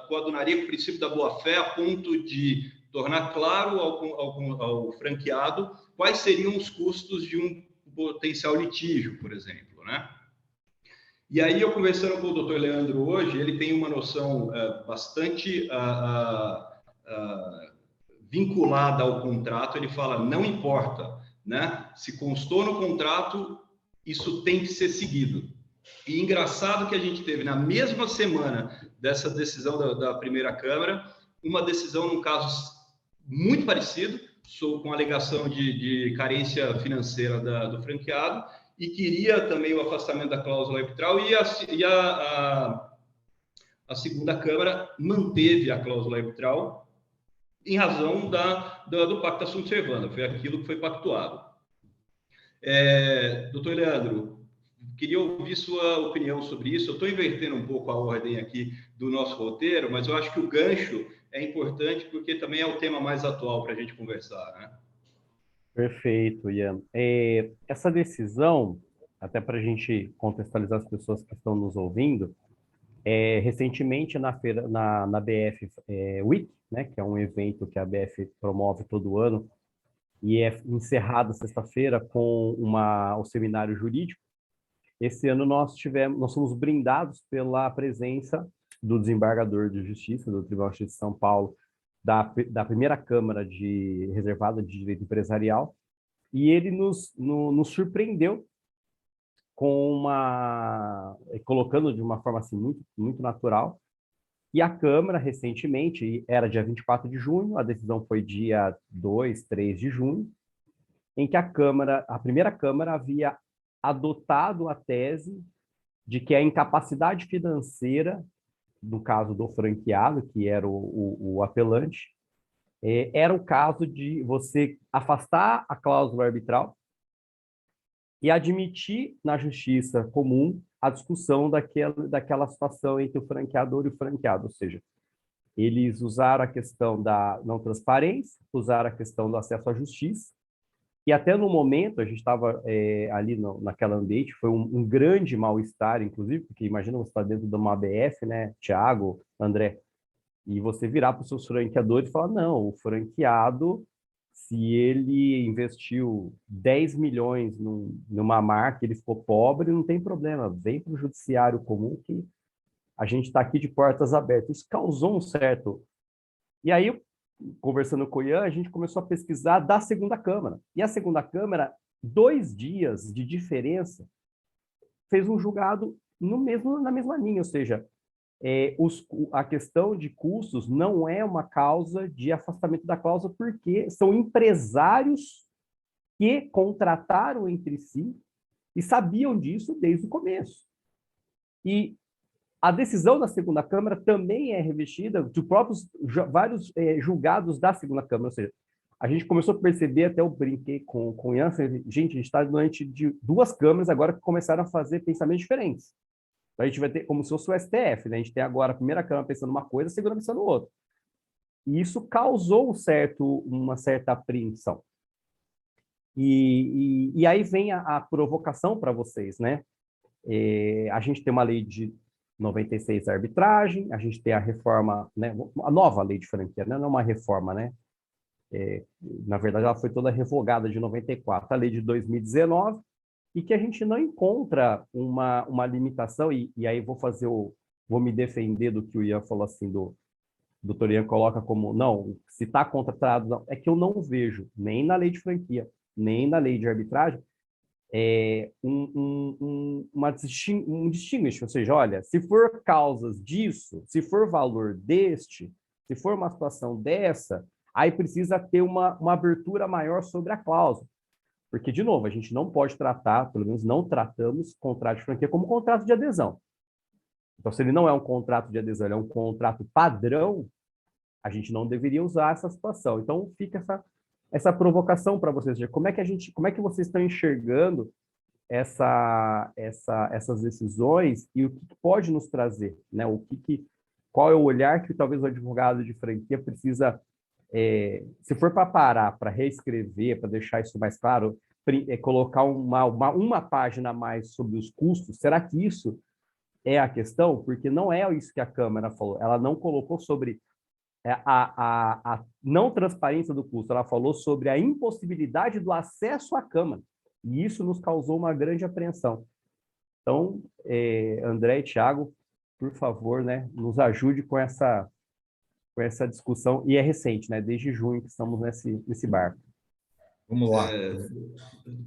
[SPEAKER 2] coadunaria com o princípio da boa-fé a ponto de tornar claro ao franqueado quais seriam os custos de um potencial litígio, por exemplo, né? E aí, eu conversando com o doutor Leandro hoje, ele tem uma noção bastante vinculada ao contrato. Ele fala, não importa, né? Se constou no contrato, isso tem que ser seguido. E engraçado que a gente teve, na mesma semana dessa decisão da primeira Câmara, uma decisão num caso muito parecido, com alegação de carência financeira do franqueado, e queria também o afastamento da cláusula arbitral, e a segunda Câmara manteve a cláusula arbitral em razão do pacta sunt servanda, foi aquilo que foi pactuado. Doutor Leandro, queria ouvir sua opinião sobre isso. Eu estou invertendo um pouco a ordem aqui do nosso roteiro, mas eu acho que o gancho é importante porque também é o tema mais atual para a gente conversar, né?
[SPEAKER 3] Perfeito, Ian. Essa decisão, até para a gente contextualizar as pessoas que estão nos ouvindo, recentemente na BF Week, né, que é um evento que a BF promove todo ano, e é encerrado sexta-feira com o seminário jurídico. Esse ano nós fomos brindados pela presença do desembargador de Justiça do Tribunal de Justiça de São Paulo, da primeira Câmara Reservada de Direito Empresarial, e ele nos surpreendeu colocando de uma forma assim muito, muito natural. E a Câmara, recentemente, era dia 24 de junho, a decisão foi dia 2, 3 de junho, em que a primeira Câmara havia adotado a tese de que a incapacidade financeira, no caso do franqueado, que era o apelante, era o caso de você afastar a cláusula arbitral e admitir na justiça comum a discussão daquela situação entre o franqueador e o franqueado, ou seja, eles usaram a questão da não transparência, usaram a questão do acesso à justiça, e até no momento, a gente estava ali naquela ambiente, foi um grande mal-estar, inclusive, porque imagina você estar dentro de uma ABF, né, Thiago, André, e você virar para os seus franqueadores e falar, não, o franqueado, se ele investiu 10 milhões numa marca, ele ficou pobre, não tem problema, vem para o judiciário comum que a gente está aqui de portas abertas. Isso causou um certo... E aí, conversando com o Ian, a gente começou a pesquisar da segunda Câmara. E a segunda Câmara, 2 dias de diferença, fez um julgado na mesma linha, ou seja, a questão de custos não é uma causa de afastamento da cláusula, porque são empresários que contrataram entre si e sabiam disso desde o começo. E a decisão da segunda Câmara também é revestida de vários julgados da segunda Câmara, ou seja, a gente começou a perceber, até eu brinquei com o Ian, gente, a gente está diante de 2 câmaras agora que começaram a fazer pensamentos diferentes. Então, a gente vai ter como se fosse o STF, né? A gente tem agora a primeira Câmara pensando uma coisa, a segunda pensando outra. E isso causou uma certa apreensão. E aí vem a provocação para vocês, né? A gente tem uma lei de 96 da arbitragem, a gente tem a reforma, né? A nova lei de franquia, né? Não é uma reforma, né? Na verdade, ela foi toda revogada de 94, a lei de 2019, e que a gente não encontra uma limitação, e aí vou me defender do que o Ian falou assim, do doutor Ian coloca como, não, se está contratado, não, é que eu não vejo, nem na lei de franquia, nem na lei de arbitragem, um distinguish, ou seja, olha, se for causas disso, se for valor deste, se for uma situação dessa, aí precisa ter uma abertura maior sobre a cláusula. Porque, de novo, a gente não pode tratar, pelo menos não tratamos contrato de franquia como contrato de adesão. Então, se ele não é um contrato de adesão, ele é um contrato padrão, a gente não deveria usar essa situação. Então, fica essa provocação para vocês. Como é que vocês estão enxergando essas decisões e o que pode nos trazer, né? Qual é o olhar que talvez o advogado de franquia precisa, se for para parar, para reescrever, para deixar isso mais claro, colocar uma página a mais sobre os custos, será que isso é a questão? Porque não é isso que a Câmara falou, ela não colocou sobre a não transparência do custo, ela falou sobre a impossibilidade do acesso à Câmara, e isso nos causou uma grande apreensão. Então, André e Thiago, por favor, né, nos ajude com essa discussão, e é recente, né, desde junho que estamos nesse barco.
[SPEAKER 4] Vamos lá.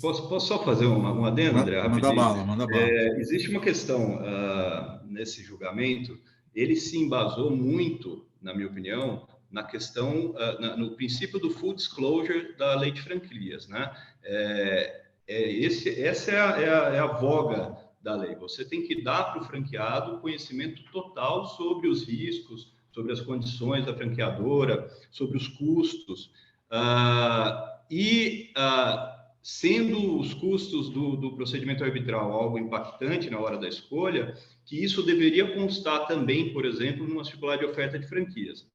[SPEAKER 2] Posso só fazer um adendo, André?
[SPEAKER 4] Manda bala, manda bala.
[SPEAKER 2] Existe uma questão nesse julgamento, ele se embasou muito, na minha opinião, na questão, no princípio do full disclosure da lei de franquias, né? Essa é a voga da lei. Você tem que dar para o franqueado conhecimento total sobre os riscos, sobre as condições da franqueadora, sobre os custos. Sendo os custos do procedimento arbitral algo impactante na hora da escolha, que isso deveria constar também, por exemplo, numa circular de oferta de franquias.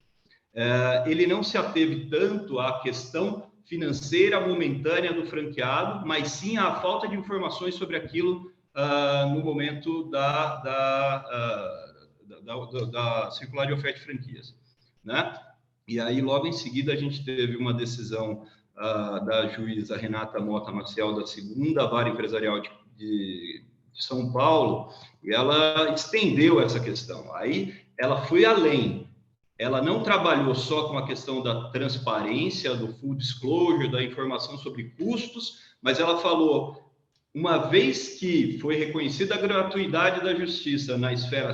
[SPEAKER 2] Ele não se ateve tanto à questão financeira momentânea do franqueado, mas sim à falta de informações sobre aquilo no momento da circular de oferta de franquias, né? E aí, logo em seguida, a gente teve uma decisão da juíza Renata Mota Maciel, da 2ª Vara Empresarial de São Paulo, e ela estendeu essa questão. Aí, ela foi além. Ela não trabalhou só com a questão da transparência, do full disclosure, da informação sobre custos, mas ela falou, uma vez que foi reconhecida a gratuidade da justiça na esfera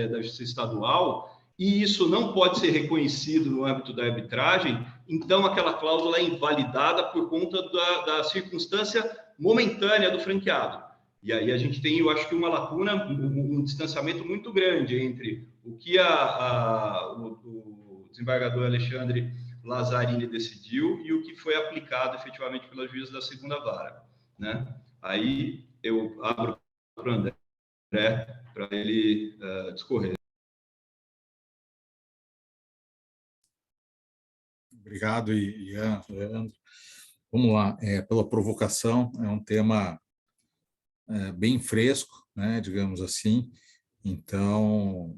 [SPEAKER 2] da justiça estadual, e isso não pode ser reconhecido no âmbito da arbitragem, então aquela cláusula é invalidada por conta da circunstância momentânea do franqueado. E aí a gente tem, eu acho que uma lacuna, um distanciamento muito grande entre o que o desembargador Alexandre Lazzarini decidiu e o que foi aplicado efetivamente pela juíza da segunda vara, né? Aí eu abro para o André para ele discorrer.
[SPEAKER 4] Obrigado, Ian, Leandro. Vamos lá, pela provocação, é um tema bem fresco, né, digamos assim. Então,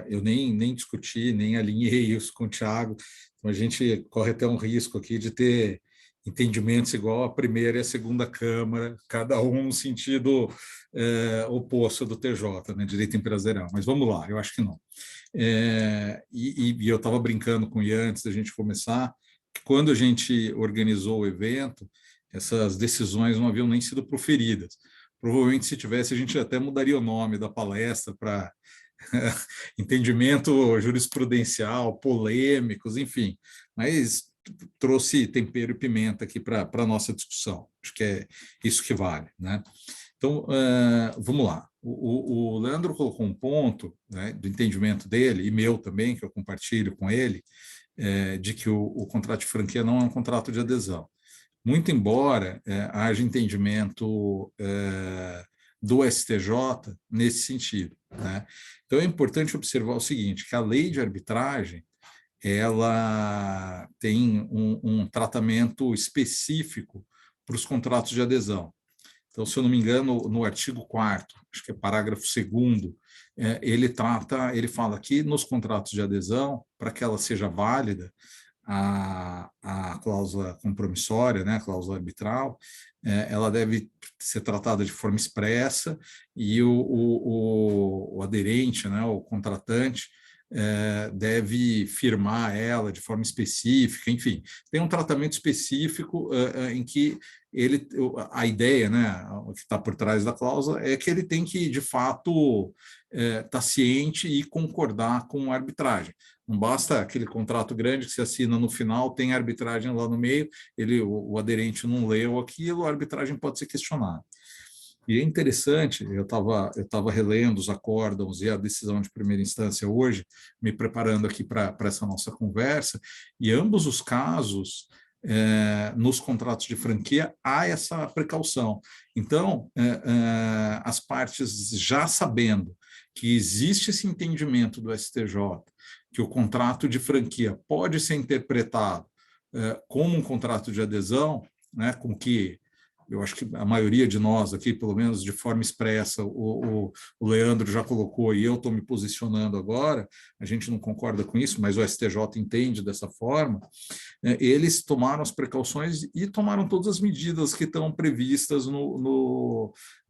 [SPEAKER 4] eu nem discuti, nem alinhei isso com o Thiago. Então, a gente corre até um risco aqui de ter entendimentos igual a primeira e a segunda Câmara, cada um no sentido oposto do TJ, né, direito empresarial. Mas vamos lá, eu acho que não. E eu estava brincando com o Ian antes da gente começar, que quando a gente organizou o evento, essas decisões não haviam nem sido proferidas. Provavelmente, se tivesse, a gente até mudaria o nome da palestra para entendimento jurisprudencial, polêmicos, enfim. Mas trouxe tempero e pimenta aqui para a nossa discussão. Acho que é isso que vale, né? Então, vamos lá. O Leandro colocou um ponto, né, do entendimento dele, e meu também, que eu compartilho com ele, de que o contrato de franquia não é um contrato de adesão. Muito embora haja entendimento do STJ nesse sentido, né? Então, é importante observar o seguinte, que a lei de arbitragem ela tem um tratamento específico para os contratos de adesão. Então, se eu não me engano, no artigo 4º, acho que é parágrafo 2º, ele fala que nos contratos de adesão, para que ela seja válida, a cláusula compromissória, né, a cláusula arbitral, ela deve ser tratada de forma expressa e o aderente, né, o contratante, deve firmar ela de forma específica, enfim, tem um tratamento específico em que a ideia, né, o que está por trás da cláusula é que ele tem que, de fato, estar ciente e concordar com a arbitragem. Não basta aquele contrato grande que se assina no final, tem arbitragem lá no meio, o aderente não leu aquilo, a arbitragem pode ser questionada. E é interessante, eu estava relendo os acórdãos e a decisão de primeira instância hoje, me preparando aqui para essa nossa conversa, e ambos os casos, nos contratos de franquia, há essa precaução. Então, as partes já sabendo que existe esse entendimento do STJ, que o contrato de franquia pode ser interpretado como um contrato de adesão, né, com que eu acho que a maioria de nós aqui, pelo menos de forma expressa, o Leandro já colocou e eu estou me posicionando agora, a gente não concorda com isso, mas o STJ entende dessa forma, eles tomaram as precauções e tomaram todas as medidas que estão previstas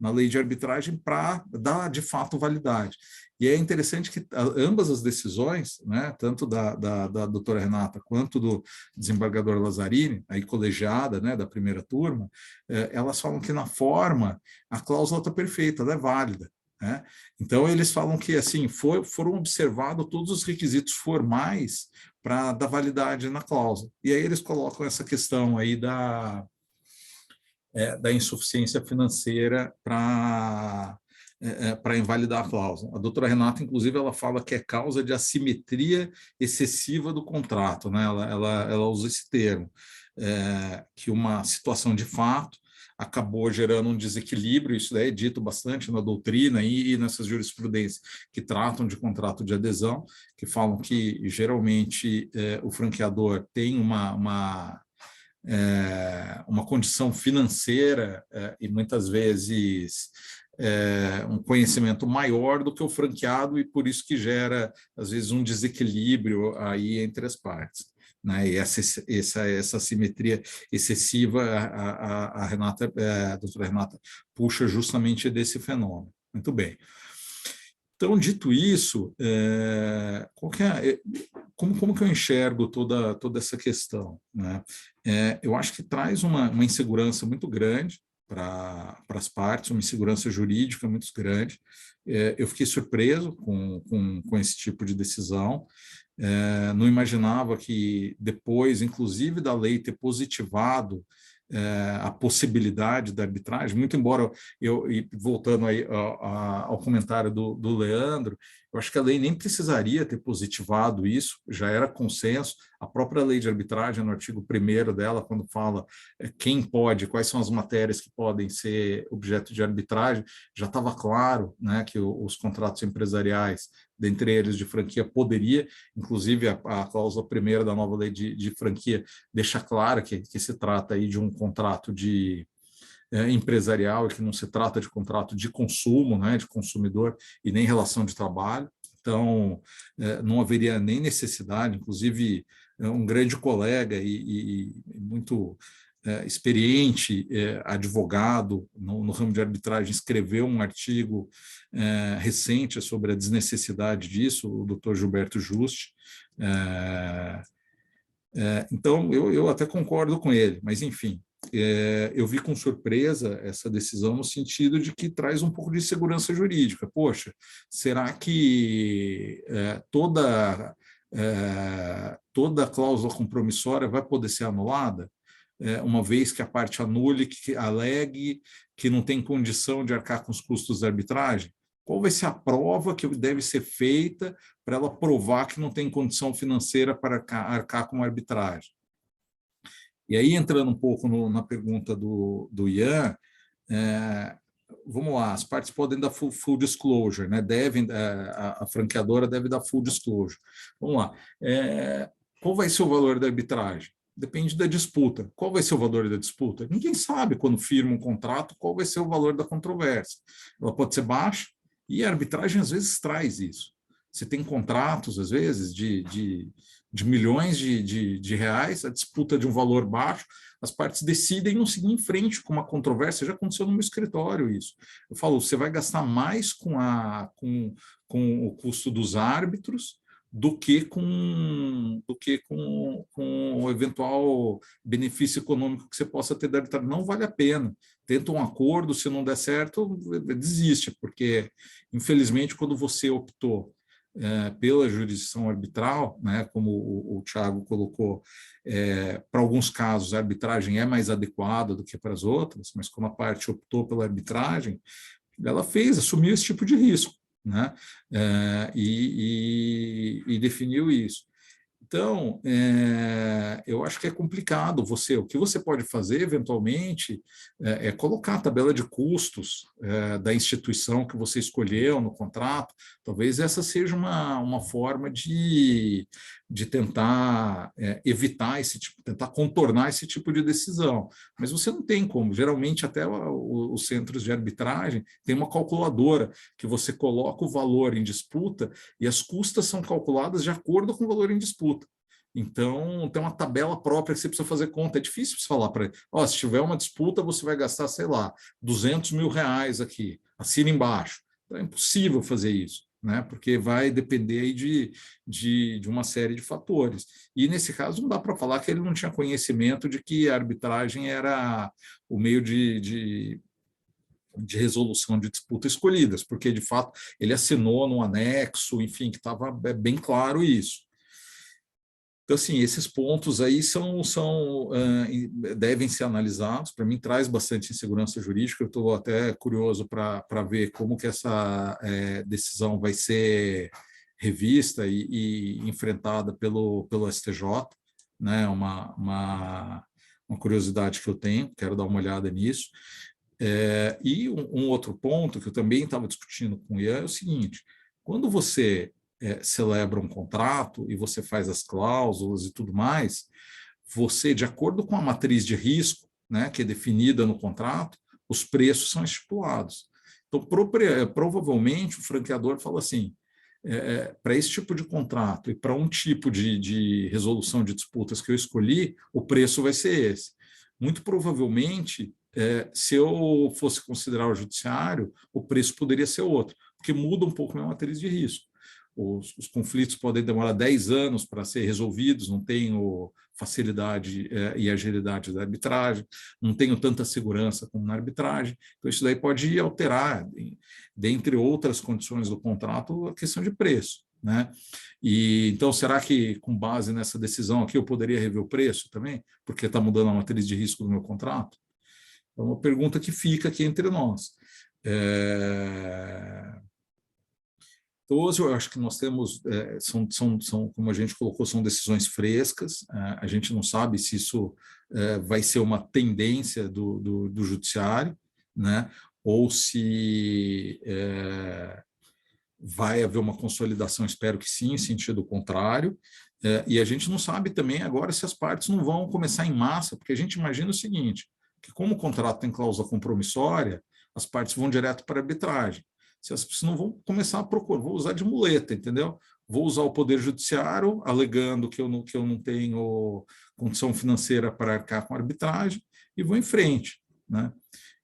[SPEAKER 4] na lei de arbitragem para dar, de fato, validade. E é interessante que ambas as decisões, né, tanto da doutora Renata quanto do desembargador Lazzarini, aí colegiada, né, da primeira turma, elas falam que na forma a cláusula está perfeita, ela é válida, né? Então eles falam que assim foram observados todos os requisitos formais para dar validade na cláusula. E aí eles colocam essa questão aí da insuficiência financeira para invalidar a cláusula. A doutora Renata, inclusive, ela fala que é causa de assimetria excessiva do contrato, né? Ela usa esse termo, que uma situação de fato acabou gerando um desequilíbrio, isso daí é dito bastante na doutrina e nessas jurisprudências que tratam de contrato de adesão, que falam que, geralmente, o franqueador tem uma condição financeira e, muitas vezes, um conhecimento maior do que o franqueado e por isso que gera, às vezes, um desequilíbrio aí entre as partes, né? E essa assimetria excessiva, a doutora Renata puxa justamente desse fenômeno. Muito bem. Então, dito isso, como que eu enxergo toda essa questão, né? Eu acho que traz uma insegurança muito grande para as partes, uma insegurança jurídica muito grande. Eu fiquei surpreso com esse tipo de decisão. Não imaginava que depois, inclusive, da lei ter positivado a possibilidade da arbitragem, muito embora voltando aí ao comentário do Leandro, Eu acho que a lei nem precisaria ter positivado isso, já era consenso. A própria lei de arbitragem, no artigo 1º dela, quando fala quem pode, quais são as matérias que podem ser objeto de arbitragem, já estava claro, né, que os contratos empresariais, dentre eles de franquia, poderia, inclusive a cláusula 1ª da nova lei de franquia deixa claro que se trata aí de um contrato empresarial e que não se trata de contrato de consumo, né, de consumidor e nem relação de trabalho. Então, não haveria nem necessidade, inclusive um grande colega e muito experiente advogado no ramo de arbitragem escreveu um artigo recente sobre a desnecessidade disso, o Dr. Gilberto Juste. Então, eu até concordo com ele, mas, enfim, eu vi com surpresa essa decisão no sentido de que traz um pouco de segurança jurídica. Poxa, será que toda cláusula compromissória vai poder ser anulada, uma vez que a parte anule, que alegue que não tem condição de arcar com os custos da arbitragem? Qual vai ser a prova que deve ser feita para ela provar que não tem condição financeira para arcar com a arbitragem? E aí, entrando um pouco na pergunta do Ian, vamos lá, as partes podem dar full disclosure, né? A franqueadora deve dar full disclosure. Vamos lá. Qual vai ser o valor da arbitragem? Depende da disputa. Qual vai ser o valor da disputa? Ninguém sabe, quando firma um contrato, qual vai ser o valor da controvérsia. Ela pode ser baixa, e a arbitragem, às vezes, traz isso. Você tem contratos, às vezes, de milhões de reais, a disputa de um valor baixo, as partes decidem não seguir em frente com uma controvérsia. Já aconteceu no meu escritório isso. Eu falo, você vai gastar mais com o custo dos árbitros do que com o eventual benefício econômico que você possa ter da arbitragem. Não vale a pena. Tenta um acordo, se não der certo, desiste, porque, infelizmente, quando você optou pela jurisdição arbitral, né, como o Thiago colocou, para alguns casos a arbitragem é mais adequada do que para as outras, mas quando a parte optou pela arbitragem, ela assumiu esse tipo de risco, né, e definiu isso. Então, eu acho que é complicado. O que você pode fazer, eventualmente, é colocar a tabela de custos da instituição que você escolheu no contrato. Talvez essa seja uma forma de tentar evitar tentar contornar esse tipo de decisão. Mas você não tem como. Geralmente, até os centros de arbitragem têm uma calculadora que você coloca o valor em disputa e as custas são calculadas de acordo com o valor em disputa. Então, tem uma tabela própria que você precisa fazer conta. É difícil você falar para ele, se tiver uma disputa, você vai gastar, sei lá, 200 mil reais aqui, assina embaixo. Então, é impossível fazer isso, né? Porque vai depender aí de uma série de fatores. E, nesse caso, não dá para falar que ele não tinha conhecimento de que a arbitragem era o meio de resolução de disputa escolhidas, porque, de fato, ele assinou num anexo, enfim, que estava bem claro isso. Então, assim, esses pontos aí devem ser analisados. Para mim, traz bastante insegurança jurídica. Eu estou até curioso para ver como que essa decisão vai ser revista e enfrentada pelo STJ, né? Uma curiosidade que eu tenho, quero dar uma olhada nisso. E um outro ponto que eu também estava discutindo com o Ian é o seguinte: quando você celebra um contrato e você faz as cláusulas e tudo mais, você, de acordo com a matriz de risco, né, que é definida no contrato, os preços são estipulados. Então, provavelmente, o franqueador fala assim, para esse tipo de contrato e para um tipo de resolução de disputas que eu escolhi, o preço vai ser esse. Muito provavelmente, se eu fosse considerar o judiciário, o preço poderia ser outro, porque muda um pouco a minha matriz de risco. Os conflitos podem demorar 10 anos para ser resolvidos, não tenho facilidade e agilidade da arbitragem, não tenho tanta segurança como na arbitragem, então isso daí pode alterar, dentre outras condições do contrato, a questão de preço, né? E então, será que com base nessa decisão aqui eu poderia rever o preço também? Porque está mudando a matriz de risco do meu contrato? É uma pergunta que fica aqui entre nós. Então, hoje eu acho que nós temos, como a gente colocou, são decisões frescas, a gente não sabe se isso vai ser uma tendência do judiciário, né? Ou se vai haver uma consolidação, espero que sim, em sentido contrário, e a gente não sabe também agora se as partes não vão começar em massa, porque a gente imagina o seguinte, que como o contrato tem cláusula compromissória, as partes vão direto para a arbitragem. Se as pessoas não vão começar a procurar, vou usar de muleta, entendeu? Vou usar o Poder Judiciário, alegando que eu não tenho condição financeira para arcar com a arbitragem, e vou em frente, né?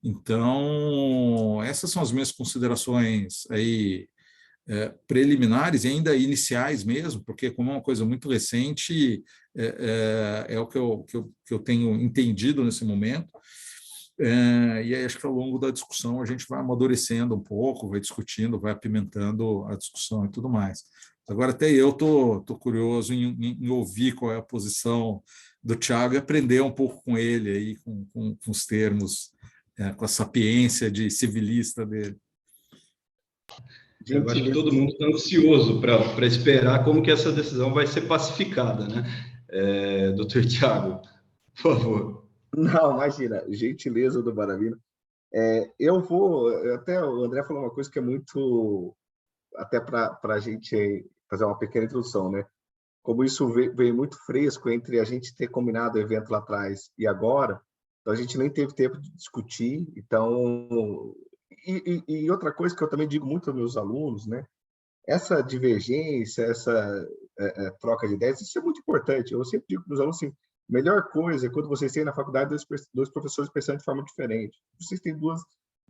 [SPEAKER 4] Então, essas são as minhas considerações aí, preliminares e ainda iniciais mesmo, porque como é uma coisa muito recente, é o que eu tenho entendido nesse momento, e aí acho que ao longo da discussão a gente vai amadurecendo um pouco, vai discutindo, vai apimentando a discussão e tudo mais. Agora até eu estou curioso em ouvir qual é a posição do Thiago e aprender um pouco com ele, aí, com os termos, com a sapiência de civilista dele.
[SPEAKER 2] Eu acho que todo mundo está ansioso para esperar como que essa decisão vai ser pacificada, né? Doutor Thiago, por favor.
[SPEAKER 5] Não, imagina, gentileza do Baravino. Até o André falou uma coisa que é muito, até para a gente fazer uma pequena introdução, né? Como isso veio muito fresco entre a gente ter combinado o evento lá atrás e agora, então a gente nem teve tempo de discutir, então... E outra coisa que eu também digo muito aos meus alunos, né? Essa divergência, essa troca de ideias, isso é muito importante. Eu sempre digo para os alunos assim, a melhor coisa é quando vocês têm na faculdade dois professores pensando de forma diferente. Vocês têm duas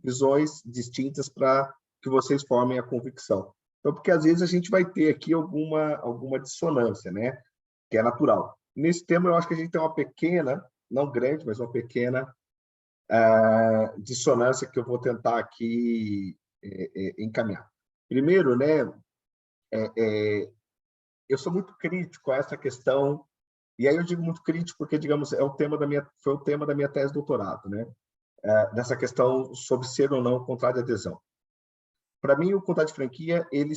[SPEAKER 5] visões distintas para que vocês formem a convicção. Então, porque às vezes a gente vai ter aqui alguma dissonância, né? Que é natural. Nesse tema, eu acho que a gente tem uma pequena, não grande, mas uma pequena dissonância que eu vou tentar aqui encaminhar. Primeiro, né, eu sou muito crítico a essa questão, e aí eu digo muito crítico porque, digamos, foi o tema da minha tese de doutorado, né, dessa questão sobre ser ou não contrato de adesão. Para mim, o contrato de franquia ele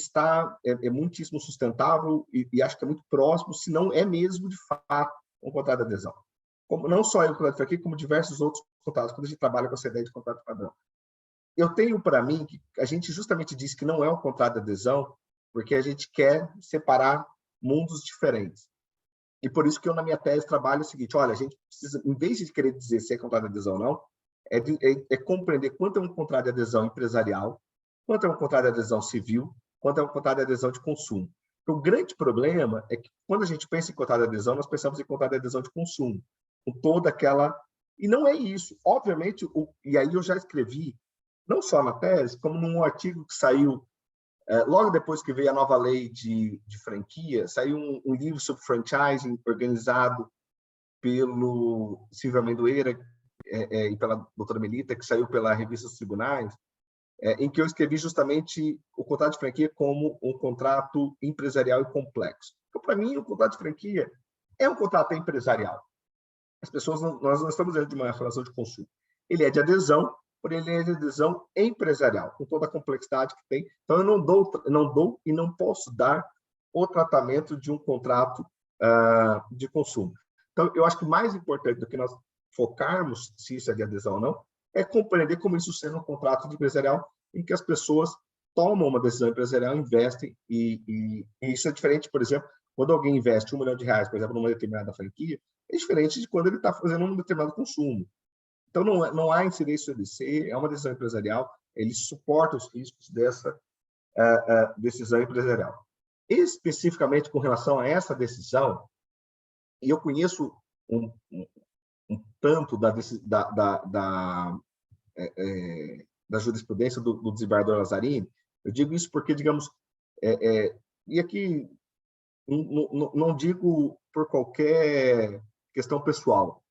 [SPEAKER 5] é muitíssimo sustentável e acho que é muito próximo, se não é mesmo, de fato, um contrato de adesão. Como, não só o contrato de franquia, como diversos outros contratos, quando a gente trabalha com essa ideia de contrato padrão. Eu tenho para mim que a gente justamente diz que não é um contrato de adesão porque a gente quer separar mundos diferentes. E por isso que eu, na minha tese, trabalho o seguinte, olha, a gente precisa, em vez de querer dizer se é contrato de adesão ou não, compreender quanto é um contrato de adesão empresarial, quanto é um contrato de adesão civil, quanto é um contrato de adesão de consumo. O grande problema é que, quando a gente pensa em contrato de adesão, nós pensamos em contrato de adesão de consumo, com toda aquela... E não é isso. Obviamente, e aí eu já escrevi, não só na tese, como num artigo que saiu, logo depois que veio a nova lei de franquia, saiu um livro sobre franchising, organizado pelo Silvio Amendoeira e pela doutora Melita, que saiu pela Revista dos Tribunais, em que eu escrevi justamente o contrato de franquia como um contrato empresarial e complexo. Então, para mim, o contrato de franquia é um contrato empresarial. As pessoas, nós não estamos dentro de uma relação de consumo. Ele é de adesão, porém ele é de adesão empresarial, com toda a complexidade que tem. Então, eu não dou e não posso dar o tratamento de um contrato de consumo. Então, eu acho que mais importante do que nós focarmos se isso é de adesão ou não, é compreender como isso seja um contrato empresarial em que as pessoas tomam uma decisão empresarial, investem, e isso é diferente, por exemplo, quando alguém investe R$1 milhão, por exemplo, numa determinada franquia, é diferente de quando ele está fazendo um determinado consumo. Então, não há incidência do IC, é uma decisão empresarial, ele suporta os riscos dessa decisão empresarial. Especificamente com relação a essa decisão, e eu conheço um tanto da jurisprudência do desembargador Lazzarini, eu digo isso porque, digamos, e aqui não digo por qualquer questão pessoal,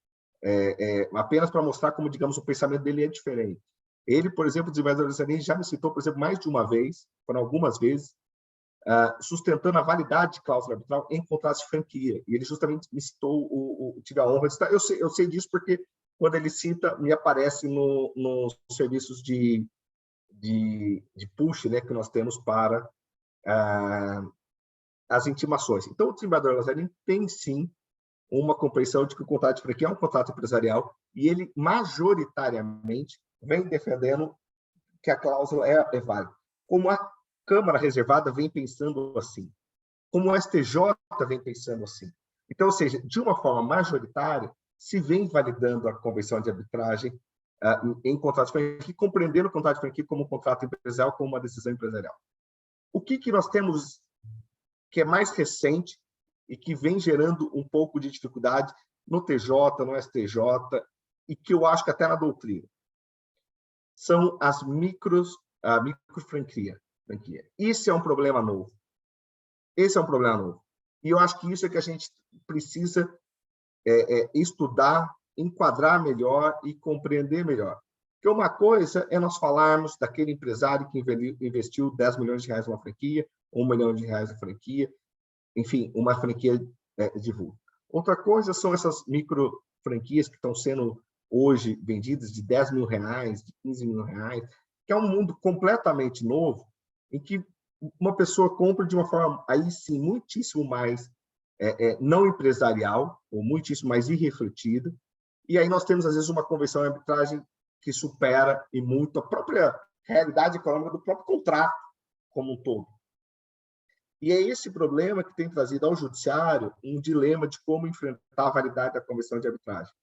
[SPEAKER 5] apenas para mostrar como, digamos, o pensamento dele é diferente. Ele, por exemplo, o desembargador Lazzarini já me citou, por exemplo, mais de uma vez, foram algumas vezes, sustentando a validade de cláusula arbitral em contratos de franquia. E ele justamente me citou, tive a honra de citar. Eu sei disso porque, quando ele cita, me aparece nos serviços de push, né, que nós temos para as intimações. Então, o desembargador Lazzarini tem, sim, uma compreensão de que o contrato de franquia é um contrato empresarial e ele, majoritariamente, vem defendendo que a cláusula é válida. Como a Câmara Reservada vem pensando assim, como o STJ vem pensando assim. Então, ou seja, de uma forma majoritária, se vem validando a convenção de arbitragem em contrato de franquia, compreendendo o contrato de franquia como um contrato empresarial, como uma decisão empresarial. O que nós temos que é mais recente e que vem gerando um pouco de dificuldade no TJ, no STJ, e que eu acho que até na doutrina, são as microfranquia. Isso é um problema novo. Esse é um problema novo. E eu acho que isso é que a gente precisa estudar, enquadrar melhor e compreender melhor. Porque uma coisa é nós falarmos daquele empresário que investiu 10 milhões de reais numa franquia, 1 milhão de reais na franquia, enfim, uma franquia de vulgo. Outra coisa são essas micro franquias que estão sendo hoje vendidas de 10 mil reais, de 15 mil reais, que é um mundo completamente novo, em que uma pessoa compra de uma forma, aí sim, muitíssimo mais não empresarial, ou muitíssimo mais irrefletida, e aí nós temos, às vezes, uma convenção de arbitragem que supera e muito a própria realidade econômica do próprio contrato como um todo. E é esse problema que tem trazido ao judiciário um dilema de como enfrentar a validade da convenção de arbitragem.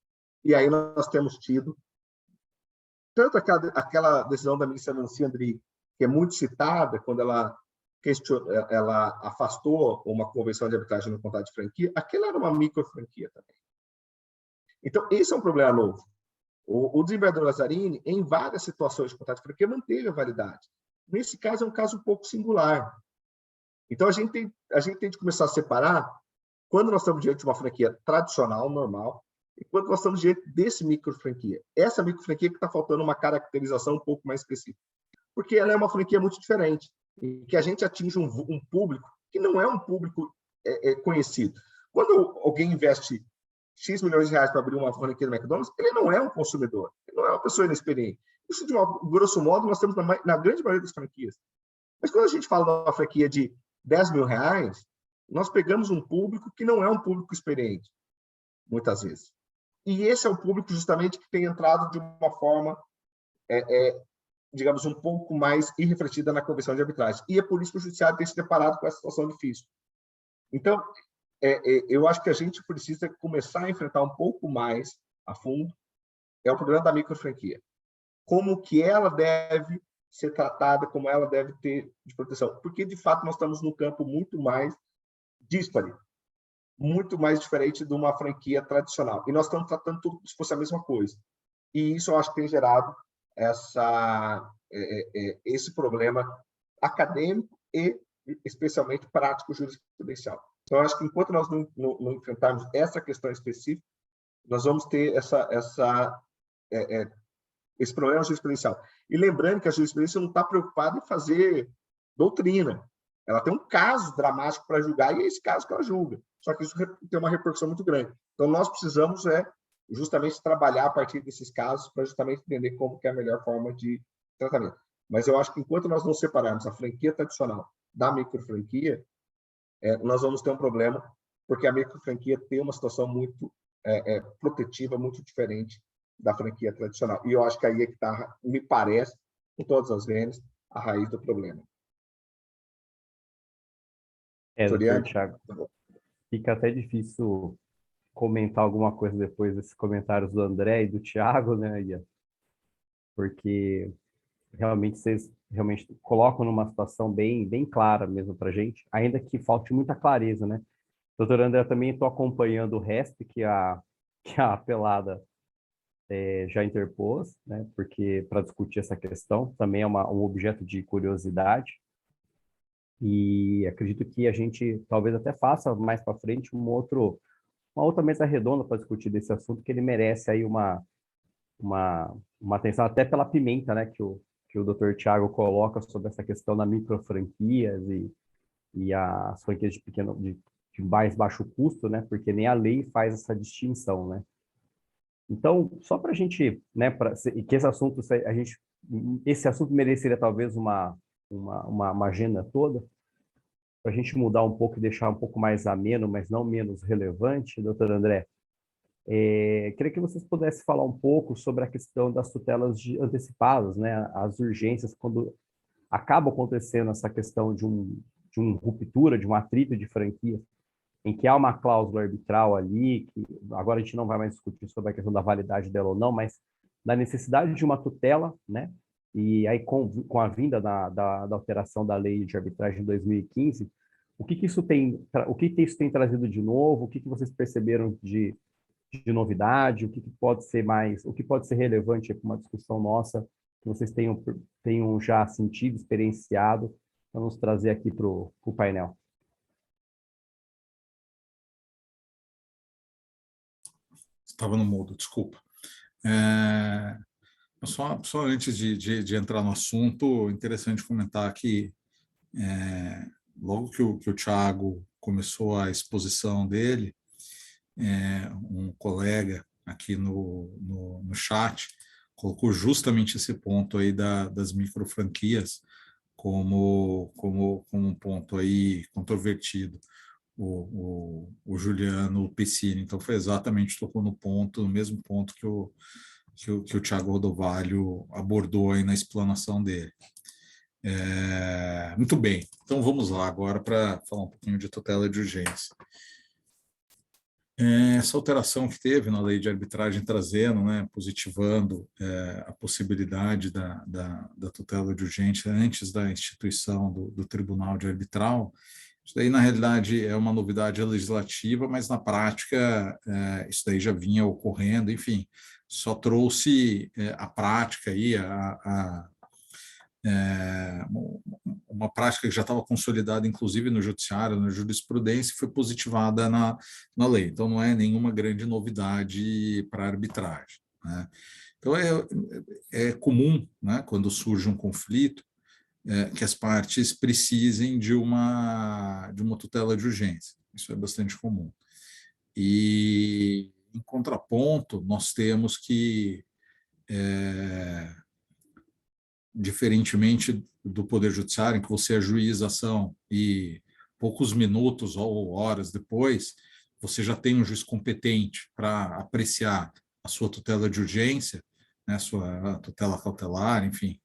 [SPEAKER 5] E aí nós temos tido tanto aquela decisão da ministra Nancy Andrighi, que é muito citada, quando ela afastou uma convenção de arbitragem no contrato de franquia, aquela era uma microfranquia também. Então, esse é um problema novo. O desembargador Lazzarini, em várias situações de contrato de franquia, manteve a validade. Nesse caso, é um caso um pouco singular. Então, a gente tem de começar a separar quando nós estamos diante de uma franquia tradicional, normal, e quando nós estamos diante desse microfranquia. Essa microfranquia que está faltando uma caracterização um pouco mais específica. Porque ela é uma franquia muito diferente, e que a gente atinge um público que não é um público conhecido. Quando alguém investe X milhões de reais para abrir uma franquia do McDonald's, ele não é um consumidor, ele não é uma pessoa inexperiente. Isso, de grosso modo, nós temos na grande maioria das franquias. Mas quando a gente fala de uma franquia de 10 mil reais, nós pegamos um público que não é um público experiente, muitas vezes. E esse é o público justamente que tem entrado de uma forma, digamos, um pouco mais irrefletida na convenção de arbitragem. E é por isso que o judiciário tem se deparado com essa situação difícil. Então, eu acho que a gente precisa começar a enfrentar um pouco mais a fundo o problema da microfranquia. Como que ela deve ser tratada, como ela deve ter de proteção. Porque, de fato, nós estamos num campo muito mais díspare, muito mais diferente de uma franquia tradicional. E nós estamos tratando tudo como se fosse a mesma coisa. E isso eu acho que tem gerado esse problema acadêmico e, especialmente, prático jurisprudencial. Então, eu acho que enquanto nós não enfrentarmos essa questão específica, nós vamos ter esse problema jurisprudencial. E lembrando que a jurisprudência não está preocupada em fazer doutrina. Ela tem um caso dramático para julgar e é esse caso que ela julga. Só que isso tem uma repercussão muito grande. Então, nós precisamos justamente trabalhar a partir desses casos para justamente entender como que é a melhor forma de tratamento. Mas eu acho que enquanto nós não separarmos a franquia tradicional da microfranquia, nós vamos ter um problema, porque a microfranquia tem uma situação muito protetiva, muito diferente da franquia tradicional. E eu acho que aí é que está, me parece, com todas as vezes, a raiz do problema.
[SPEAKER 3] Doutor Thiago, fica até difícil comentar alguma coisa depois desses comentários do André e do Thiago, né, Ian? Porque realmente vocês colocam numa situação bem clara mesmo para a gente, ainda que falte muita clareza, né? Doutor André, também estou acompanhando o RESP que a apelada já interpôs, né? Porque para discutir essa questão também é um objeto de curiosidade. E acredito que a gente talvez até faça mais para frente uma outra mesa redonda para discutir desse assunto, que ele merece aí uma atenção até pela pimenta, né, que o Dr. Thiago coloca sobre essa questão da microfranquias e as franquias de mais baixo custo, né, porque nem a lei faz essa distinção, né. Então, só para a gente, né, que esse assunto mereceria talvez uma agenda toda, para a gente mudar um pouco e deixar um pouco mais ameno, mas não menos relevante, doutor André, queria que vocês pudessem falar um pouco sobre a questão das tutelas antecipadas, né? As urgências, quando acaba acontecendo essa questão de uma ruptura, de um atrito de franquia, em que há uma cláusula arbitral ali, que agora a gente não vai mais discutir sobre a questão da validade dela ou não, mas da necessidade de uma tutela, né? E aí, com a vinda da alteração da lei de arbitragem em 2015, o que isso tem trazido de novo? O que vocês perceberam de novidade? O que pode ser relevante para uma discussão nossa, que vocês tenham já sentido, experienciado, para nos trazer aqui para o painel?
[SPEAKER 4] Estava no mudo, desculpa. Só antes de entrar no assunto, interessante comentar que logo que o Thiago começou a exposição dele, um colega aqui no chat colocou justamente esse ponto aí das microfranquias como um ponto aí controvertido. O Juliano Pessini, então foi exatamente, tocou no mesmo ponto que o Thiago Rodovalho abordou aí na explanação dele. Muito bem, então vamos lá agora para falar um pouquinho de tutela de urgência. Essa alteração que teve na lei de arbitragem trazendo, né, positivando a possibilidade da tutela de urgência antes da instituição do Tribunal de Arbitral. Isso daí, na realidade, é uma novidade legislativa, mas na prática isso daí já vinha ocorrendo, enfim, só trouxe a prática aí, uma prática que já estava consolidada, inclusive no judiciário, na jurisprudência, foi positivada na lei. Então, não é nenhuma grande novidade para a arbitragem, né? Então, é comum, né, quando surge um conflito, que as partes precisem de uma tutela de urgência. Isso é bastante comum. E, em contraponto, nós temos que, diferentemente do Poder Judiciário, em que você ajuiza a ação e poucos minutos ou horas depois, você já tem um juiz competente para apreciar a sua tutela de urgência, né, a sua tutela cautelar, enfim,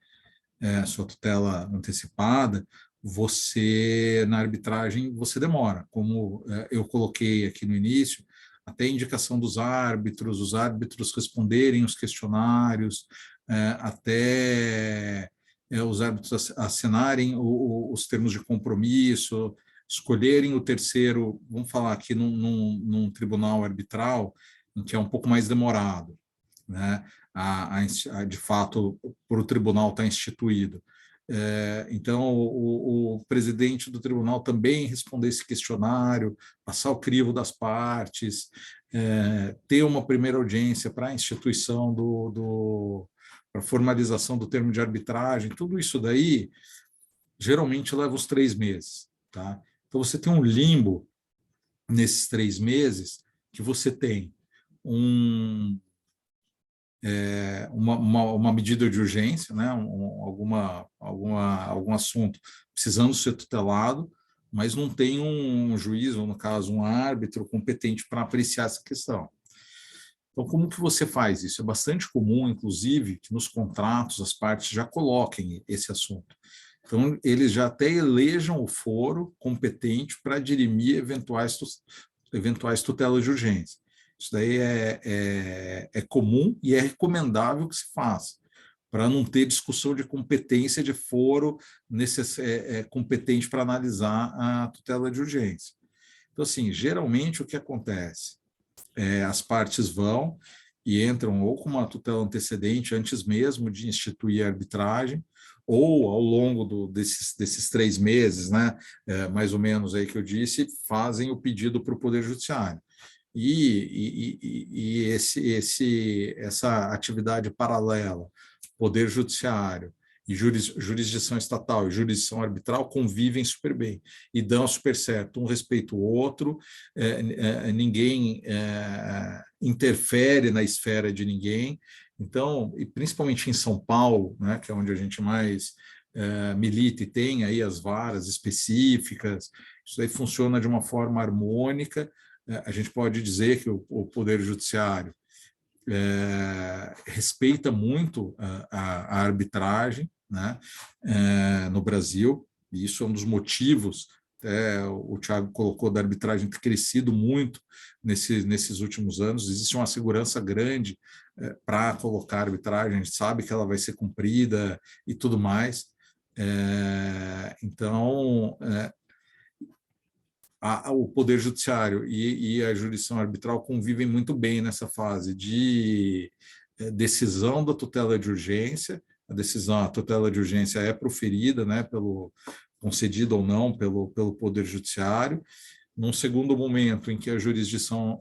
[SPEAKER 4] sua tutela antecipada, você, na arbitragem, você demora. Como eu coloquei aqui no início, até a indicação dos árbitros, os árbitros responderem os questionários, até os árbitros assinarem os termos de compromisso, escolherem o terceiro, vamos falar aqui num tribunal arbitral, em que é um pouco mais demorado, né? De fato, por o tribunal estar instituído. Então, o presidente do tribunal também responder esse questionário, passar o crivo das partes, ter uma primeira audiência para a instituição para a formalização do termo de arbitragem, tudo isso daí geralmente leva os 3 meses. Tá? Então, você tem um limbo nesses 3 meses que você tem uma medida de urgência, né, algum assunto precisando ser tutelado, mas não tem um juiz, ou no caso um árbitro competente para apreciar essa questão. Então, como que você faz isso? É bastante comum, inclusive, que nos contratos as partes já coloquem esse assunto. Então, eles já até elejam o foro competente para dirimir eventuais tutelas de urgência. Isso daí é comum e é recomendável que se faça, para não ter discussão de competência de foro competente para analisar a tutela de urgência. Então, assim, geralmente o que acontece? As partes vão e entram ou com uma tutela antecedente antes mesmo de instituir a arbitragem, ou ao longo desses 3 meses, né, mais ou menos aí que eu disse, fazem o pedido para o Poder Judiciário. E essa atividade paralela, Poder Judiciário e jurisdição estatal e jurisdição arbitral convivem super bem e dão super certo, um respeita o outro, ninguém interfere na esfera de ninguém. Então, e principalmente em São Paulo, né, que é onde a gente mais milita e tem aí as varas específicas, isso aí funciona de uma forma harmônica. A gente pode dizer que o Poder Judiciário respeita muito a arbitragem, né, no Brasil, e isso é um dos motivos, o Thiago colocou, da arbitragem ter crescido muito nesses últimos anos. Existe uma segurança grande para colocar a arbitragem, a gente sabe que ela vai ser cumprida e tudo mais. Então, o Poder Judiciário e a jurisdição arbitral convivem muito bem nessa fase de decisão da tutela de urgência. A tutela de urgência é proferida, né, concedida ou não pelo Poder Judiciário. Num segundo momento, em que a jurisdição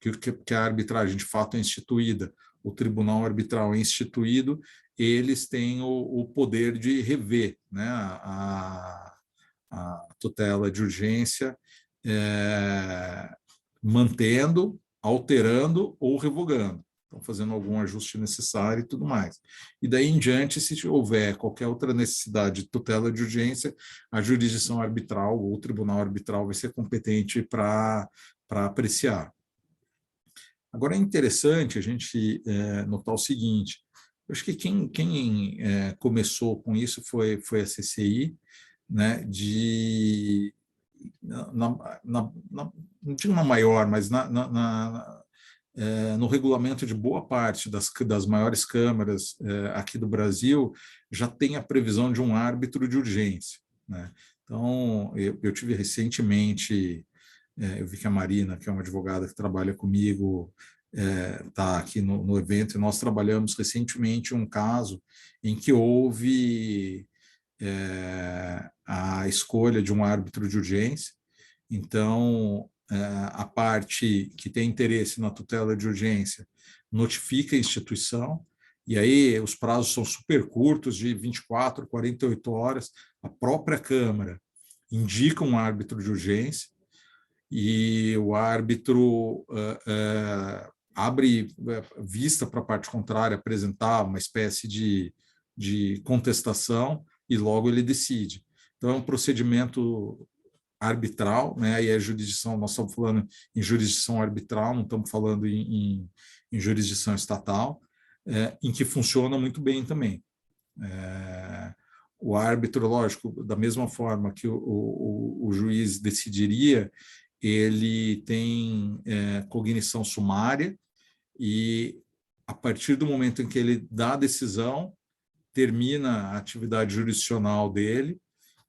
[SPEAKER 4] que a arbitragem de fato é instituída, o tribunal arbitral é instituído, eles têm o poder de rever, né, a tutela de urgência, mantendo, alterando ou revogando, então fazendo algum ajuste necessário e tudo mais. E daí em diante, se houver qualquer outra necessidade de tutela de urgência, a jurisdição arbitral ou o tribunal arbitral vai ser competente para apreciar. Agora é interessante a gente notar o seguinte: eu acho que quem começou com isso foi a CCI, né, não digo na maior, mas no regulamento de boa parte das maiores câmaras aqui do Brasil, já tem a previsão de um árbitro de urgência, né? Então, eu tive recentemente, eu vi que a Marina, que é uma advogada que trabalha comigo, está aqui no evento, e nós trabalhamos recentemente um caso em que houve a escolha de um árbitro de urgência. Então, a parte que tem interesse na tutela de urgência notifica a instituição, e aí os prazos são super curtos, de 24, 48 horas, a própria Câmara indica um árbitro de urgência, e o árbitro abre vista para a parte contrária apresentar uma espécie de contestação, e logo ele decide. Então, é um procedimento arbitral, né? E a jurisdição, nós estamos falando em jurisdição arbitral, não estamos falando em jurisdição estatal, em que funciona muito bem também. O árbitro, lógico, da mesma forma que o juiz decidiria, ele tem cognição sumária, e a partir do momento em que ele dá a decisão, termina a atividade jurisdicional dele,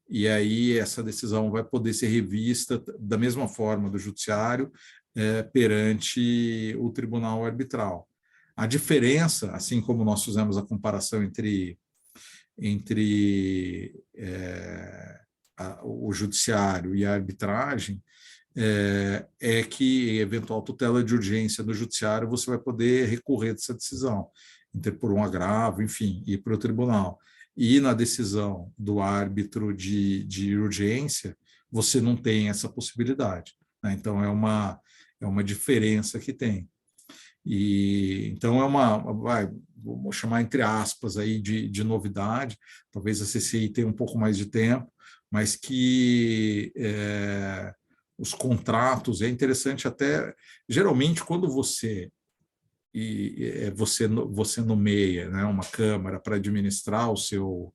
[SPEAKER 4] e aí essa decisão vai poder ser revista da mesma forma do judiciário perante o tribunal arbitral. A diferença, assim como nós fizemos a comparação entre o judiciário e a arbitragem, é que eventual tutela de urgência do judiciário você vai poder recorrer dessa decisão, interpor um agravo, enfim, ir para o tribunal. E na decisão do árbitro de urgência, você não tem essa possibilidade, né? Então, é uma diferença que tem. E então vou chamar entre aspas aí de novidade, talvez a CCI tenha um pouco mais de tempo, mas que os contratos, é interessante até, geralmente quando você nomeia, né, uma Câmara para administrar o seu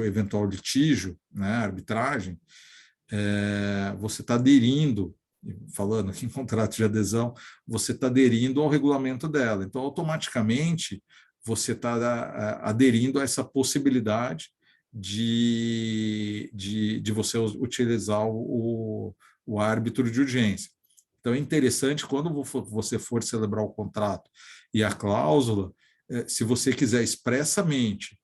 [SPEAKER 4] eventual litígio, né, arbitragem, você está aderindo, falando aqui em contrato de adesão, você está aderindo ao regulamento dela. Então, automaticamente, você está aderindo a essa possibilidade de você utilizar o árbitro de urgência. Então, é interessante, quando você for celebrar o contrato e a cláusula, se você quiser expressamente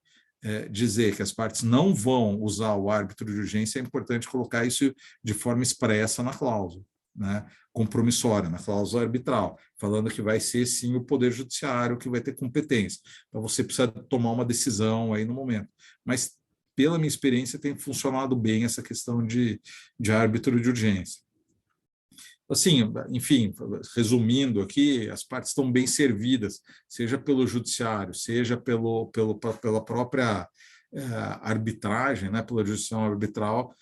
[SPEAKER 4] dizer que as partes não vão usar o árbitro de urgência, é importante colocar isso de forma expressa na cláusula, né, compromissória, na cláusula arbitral, falando que vai ser, sim, o Poder Judiciário que vai ter competência. Então, você precisa tomar uma decisão aí no momento. Mas, pela minha experiência, tem funcionado bem essa questão de árbitro de urgência. Assim, enfim, resumindo aqui, as partes estão bem servidas, seja pelo judiciário, seja pela própria arbitragem, né, pela jurisdição arbitral,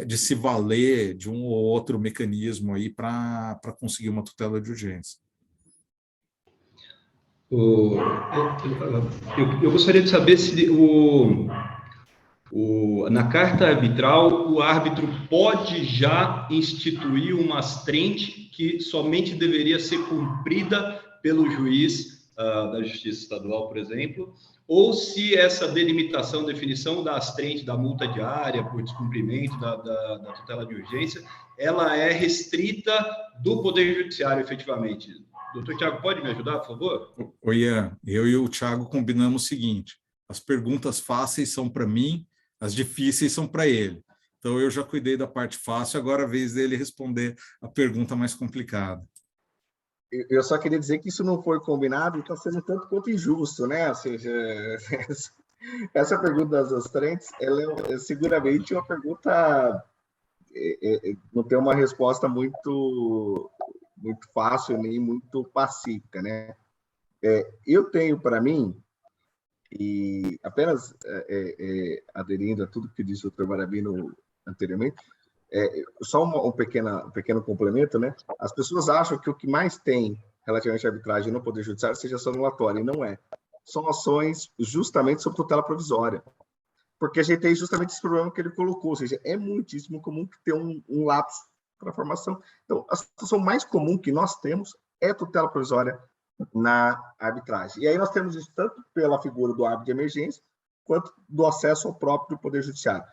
[SPEAKER 4] de se valer de um ou outro mecanismo aí para conseguir uma tutela de urgência.
[SPEAKER 2] Eu gostaria de saber se na carta arbitral o árbitro pode já instituir uma astrente que somente deveria ser cumprida pelo juiz da Justiça Estadual, por exemplo, ou se essa delimitação, definição da astrente, da multa diária por descumprimento da tutela de urgência, ela é restrita do Poder Judiciário, efetivamente. Doutor Tiago, pode me ajudar, por favor?
[SPEAKER 4] Oi, Ian, eu e o Tiago combinamos o seguinte: as perguntas fáceis são para mim, as difíceis são para ele. Então, eu já cuidei da parte fácil, agora é a vez dele responder a pergunta mais complicada.
[SPEAKER 5] Eu só queria dizer que isso não foi combinado e está sendo tanto quanto injusto, né? Ou seja, essa pergunta das astrentes, ela é seguramente uma pergunta, não tem uma resposta muito fácil nem muito pacífica, né? Eu tenho para mim, e apenas aderindo a tudo que disse o Dr. Marabino anteriormente, só um pequeno complemento, né? As pessoas acham que o que mais tem relativamente à arbitragem no Poder Judiciário seja ação anulatória, e não é. São ações justamente sob tutela provisória, porque a gente tem justamente esse problema que ele colocou, ou seja, é muitíssimo comum que tenha um lapso para a formação. Então, a situação mais comum que nós temos é tutela provisória na arbitragem. E aí nós temos isso tanto pela figura do árbitro de emergência, quanto do acesso ao próprio Poder Judiciário.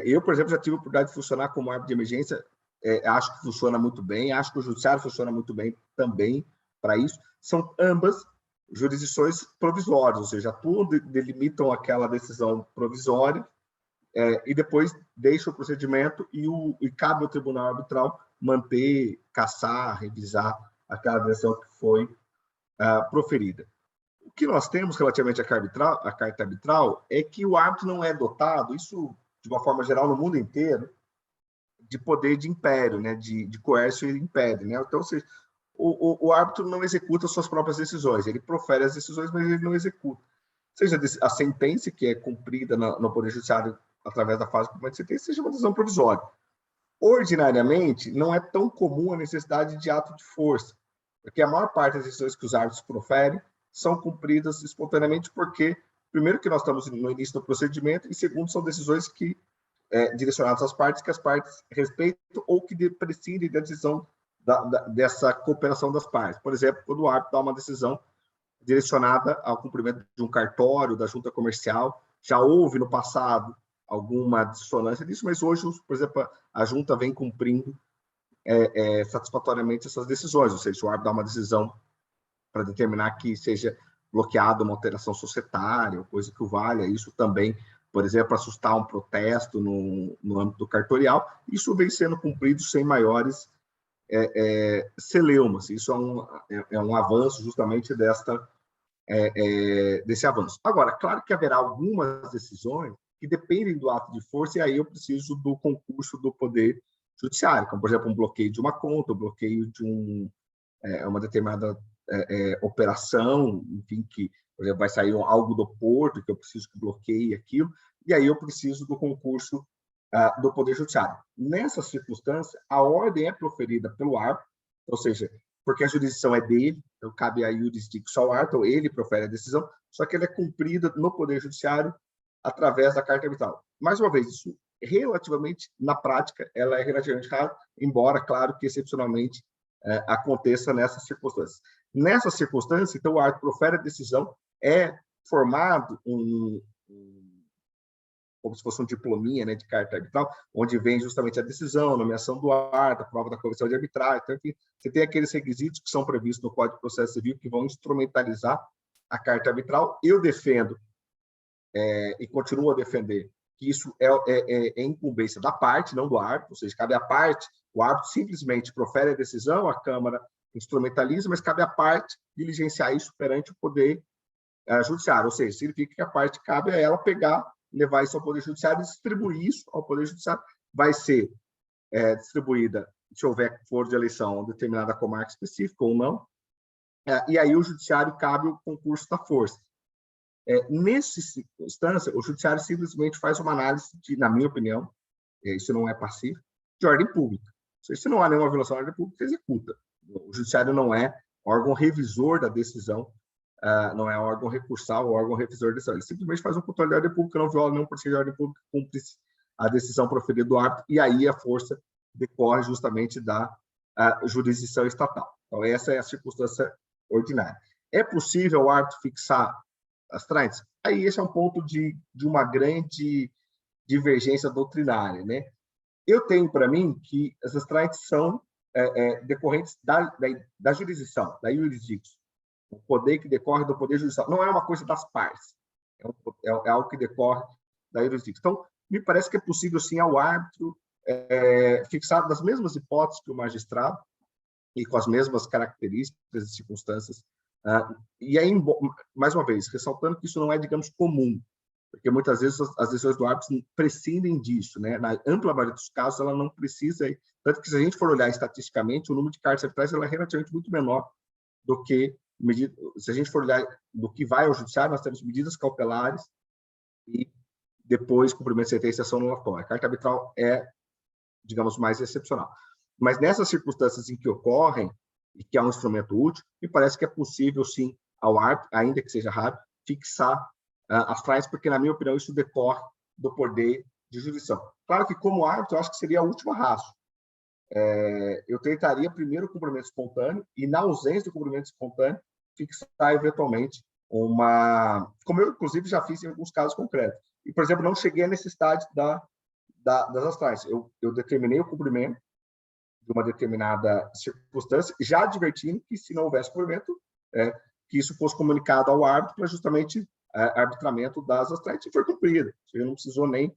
[SPEAKER 5] Eu, por exemplo, já tive a oportunidade de funcionar como árbitro de emergência, acho que funciona muito bem, acho que o Judiciário funciona muito bem também para isso. São ambas jurisdições provisórias, ou seja, atuam, delimitam aquela decisão provisória e depois deixa o procedimento e cabe ao tribunal arbitral manter, cassar, revisar aquela decisão que foi proferida. O que nós temos relativamente à carta arbitral é que o árbitro não é dotado, isso de uma forma geral no mundo inteiro, de poder de império, né, de coércio e império, né? Então, ou seja, o árbitro não executa suas próprias decisões, ele profere as decisões, mas ele não executa. Seja a sentença que é cumprida no Poder Judiciário através da fase de cumprimento de sentença, seja uma decisão provisória. Ordinariamente, não é tão comum a necessidade de ato de força, porque a maior parte das decisões que os árbitros proferem são cumpridas espontaneamente porque, primeiro, que nós estamos no início do procedimento, e segundo, são decisões que direcionadas às partes, que as partes respeitam ou que prescindem da decisão dessa cooperação das partes. Por exemplo, quando o árbitro dá uma decisão direcionada ao cumprimento de um cartório, da junta comercial, já houve no passado alguma dissonância disso, mas hoje, por exemplo, a junta vem cumprindo satisfatoriamente essas decisões, ou seja, o árbitro dá uma decisão para determinar que seja bloqueada uma alteração societária, coisa que o valha, isso também, por exemplo, assustar um protesto no âmbito do cartorial, isso vem sendo cumprido sem maiores celeumas, isso é um avanço justamente desse avanço. Agora, claro que haverá algumas decisões que dependem do ato de força, e aí eu preciso do concurso do Poder Judiciário, como, por exemplo, um bloqueio de uma conta, um bloqueio de uma determinada operação, enfim, que, por exemplo, vai sair algo do porto, que eu preciso que bloqueie aquilo, e aí eu preciso do concurso do Poder Judiciário. Nessa circunstância, a ordem é proferida pelo árbitro, ou seja, porque a jurisdição é dele, então cabe a jurisdicção ao árbitro, ele profere a decisão, só que ela é cumprida no Poder Judiciário através da carta arbitral. Mais uma vez, isso relativamente, na prática, ela é relativamente raro, embora, claro, que excepcionalmente aconteça nessas circunstâncias. Nessa circunstância, então, o árbitro profere a decisão, é formado como se fosse um diplominha, né, de carta arbitral, onde vem justamente a decisão, a nomeação do árbitro, a prova da comissão de arbitragem. Então, enfim, você tem aqueles requisitos que são previstos no Código de Processo Civil que vão instrumentalizar a carta arbitral. Eu defendo e continuo a defender que isso é incumbência da parte, não do árbitro, ou seja, cabe à parte, o árbitro simplesmente profere a decisão, a Câmara instrumentaliza, mas cabe à parte diligenciar isso perante o Poder Judiciário, ou seja, significa que a parte cabe a ela pegar, levar isso ao Poder Judiciário e distribuir isso ao Poder Judiciário. Vai ser distribuída se houver foro de eleição determinada comarca específica ou não, e aí o judiciário cabe o concurso da força. Nessa instância, o judiciário simplesmente faz uma análise de, na minha opinião, isso não é passivo, de ordem pública. Se não há nenhuma violação da ordem pública, executa. O judiciário não é órgão revisor da decisão, não é órgão recursal, órgão revisor da decisão. Ele simplesmente faz um controle de ordem pública, não viola nenhum princípio de ordem pública, cumpre a decisão proferida do árbitro, e aí a força decorre justamente da jurisdição estatal. Então, essa é a circunstância ordinária. É possível o árbitro fixar as traintes? Aí esse é um ponto de uma grande divergência doutrinária, né? Eu tenho para mim que essas traintes são decorrentes da jurisdição, da jurisdição. O poder que decorre do poder judicial. Não é uma coisa das partes. É algo que decorre da jurisdição. Então, me parece que é possível, sim, ao árbitro fixar das mesmas hipóteses que o magistrado e com as mesmas características e circunstâncias. E aí, mais uma vez, ressaltando que isso não é, digamos, comum, porque muitas vezes as decisões do árbitro prescindem disso, né? Na ampla maioria dos casos, ela não precisa, tanto que se a gente for olhar estatisticamente, o número de cartas arbitrais é relativamente muito menor do que, se a gente for olhar do que vai ao judiciário, nós temos medidas cautelares e depois cumprimento de sentença e ação anulatória. A carta arbitral é, digamos, mais excepcional. Mas nessas circunstâncias em que ocorrem, e que é um instrumento útil, me parece que é possível, sim, ao árbitro, ainda que seja raro, fixar as traintes, porque, na minha opinião, isso decorre do poder de jurisdição. Claro que, como árbitro, eu acho que seria a última raça. Eu tentaria primeiro o cumprimento espontâneo e, na ausência do cumprimento espontâneo, fixar, eventualmente, como eu, inclusive, já fiz em alguns casos concretos. E, por exemplo, não cheguei à necessidade das astrais. Eu determinei o cumprimento de uma determinada circunstância, já advertindo que, se não houvesse cumprimento, que isso fosse comunicado ao árbitro para justamente arbitramento das astrais, e foi cumprido. Ele não precisou nem...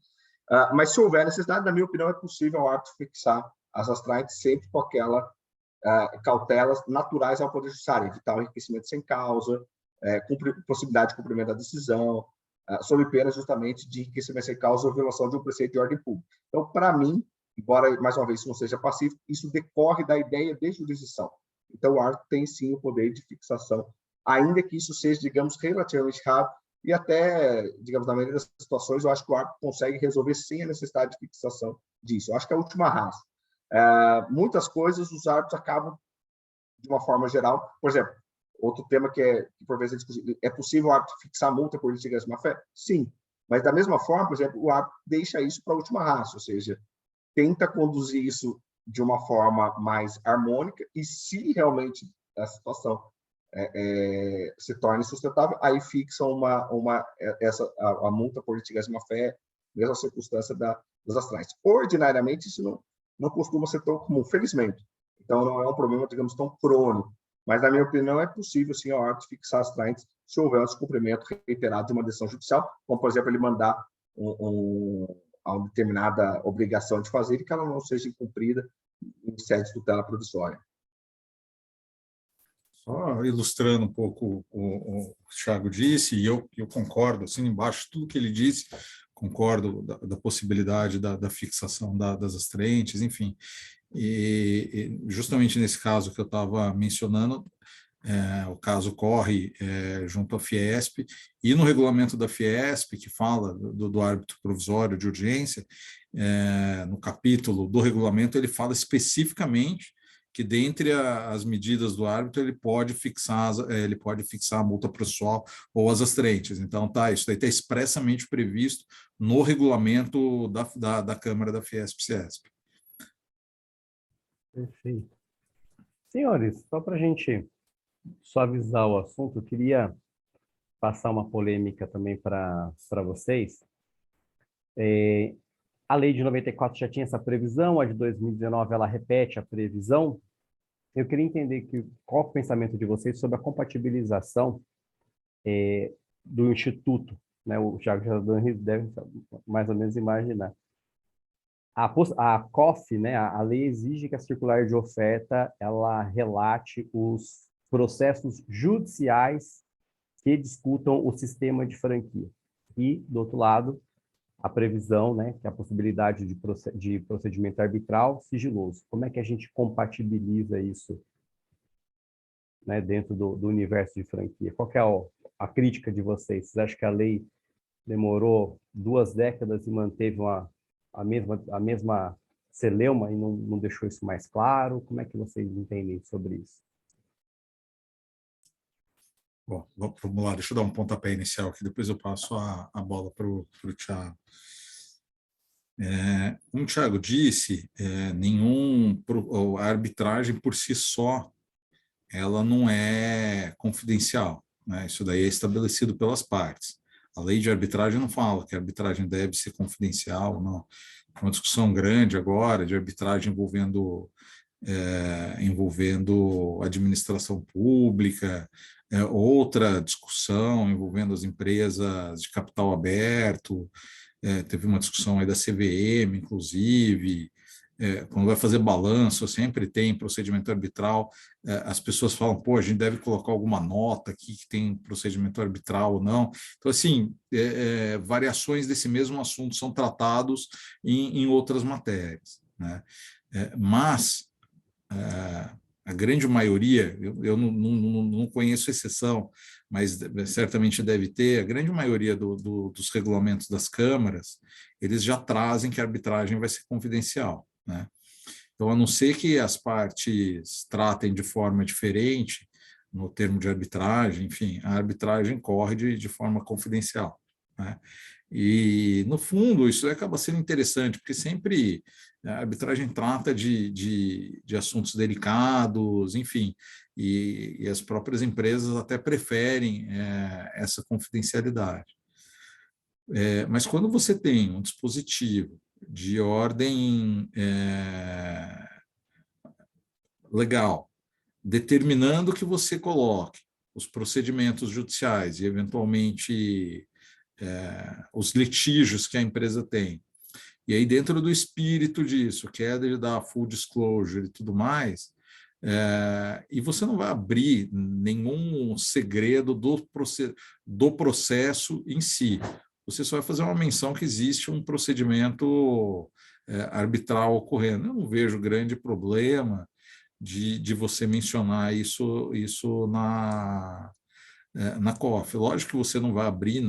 [SPEAKER 5] mas, se houver necessidade, na minha opinião, é possível o árbitro fixar as astrais sempre com aquelas cautelas naturais ao Poder Judiciário, evitar o enriquecimento sem causa, possibilidade de cumprimento da decisão, sob pena justamente de enriquecimento sem causa ou violação de um preceito de ordem pública. Então, para mim, embora, mais uma vez, isso não seja pacífico, isso decorre da ideia de jurisdição. Então, o árbitro tem, sim, o poder de fixação, ainda que isso seja, digamos, relativamente raro, e até, digamos, na maioria das situações, eu acho que o árbitro consegue resolver sem a necessidade de fixação disso. Eu acho que é a última raça. Muitas coisas os árbitros acabam, de uma forma geral, por exemplo, outro tema que por vezes é possível o árbitro fixar multa por litigância de má-fé? Sim, mas da mesma forma, por exemplo, o árbitro deixa isso para a última raça, ou seja, tenta conduzir isso de uma forma mais harmônica e, se realmente a situação se torna insustentável, aí fixa a multa por litigância de má-fé, mesma circunstância das astrais. Ordinariamente, isso não costuma ser tão comum, felizmente. Então, não é um problema, digamos, tão crônico. Mas, na minha opinião, é possível, sim, ao árbitro fixar as traintes se houver um descumprimento reiterado de uma decisão judicial, como, por exemplo, ele mandar uma determinada obrigação de fazer e que ela não seja cumprida em sede de tutela provisória.
[SPEAKER 4] Só ilustrando um pouco o que o Thiago disse, e eu concordo, assim, embaixo de tudo que ele disse, concordo da possibilidade da fixação das astraentes, enfim. E justamente nesse caso que eu estava mencionando, o caso corre junto à Fiesp, e no regulamento da Fiesp, que fala do árbitro provisório de urgência, no capítulo do regulamento, ele fala especificamente que, dentre as medidas do árbitro, ele pode fixar a multa processual ou as astraentes. Então, isso daí está expressamente previsto no regulamento da Câmara da Fiesp-CIESP.
[SPEAKER 3] Perfeito. Senhores, só para a gente suavizar o assunto, eu queria passar uma polêmica também para vocês. A lei de 94 já tinha essa previsão, a de 2019 ela repete a previsão. Eu queria entender qual o pensamento de vocês sobre a compatibilização do Instituto, né? O Thiago já deve mais ou menos imaginar. A COF, né, a lei exige que a circular de oferta ela relate os processos judiciais que disputam o sistema de franquia. E, do outro lado, a previsão, né, que é a possibilidade de procedimento arbitral sigiloso. Como é que a gente compatibiliza isso, né, dentro do universo de franquia? Qual que é a crítica de vocês? Vocês acham que a lei demorou 2 décadas e manteve a mesma celeuma e não deixou isso mais claro? Como é que vocês entendem sobre isso?
[SPEAKER 4] Bom, vamos lá, deixa eu dar um pontapé inicial aqui, depois eu passo a bola para o Thiago. Como o Thiago disse, a arbitragem por si só, ela não é confidencial, né? Isso daí é estabelecido pelas partes. A lei de arbitragem não fala que a arbitragem deve ser confidencial, não. É uma discussão grande agora de arbitragem envolvendo administração pública, outra discussão envolvendo as empresas de capital aberto, teve uma discussão aí da CVM, inclusive, quando vai fazer balanço, sempre tem procedimento arbitral, as pessoas falam, pô, a gente deve colocar alguma nota aqui que tem procedimento arbitral ou não. Então, assim, variações desse mesmo assunto são tratados em outras matérias, né? Mas a grande maioria, eu não conheço exceção, mas certamente deve ter, a grande maioria dos regulamentos das câmaras, eles já trazem que a arbitragem vai ser confidencial, né? Então, a não ser que as partes tratem de forma diferente, no termo de arbitragem, enfim, a arbitragem corre de forma confidencial, né? E, no fundo, isso acaba sendo interessante, porque sempre a arbitragem trata de assuntos delicados, enfim, e as próprias empresas até preferem essa confidencialidade. Mas quando você tem um dispositivo de ordem legal, determinando que você coloque os procedimentos judiciais e, eventualmente, os litígios que a empresa tem, e aí dentro do espírito disso, que é de dar full disclosure e tudo mais, e você não vai abrir nenhum segredo do processo em si, você só vai fazer uma menção que existe um procedimento arbitral ocorrendo. Eu não vejo grande problema de você mencionar isso na COF. Lógico que você não vai abrir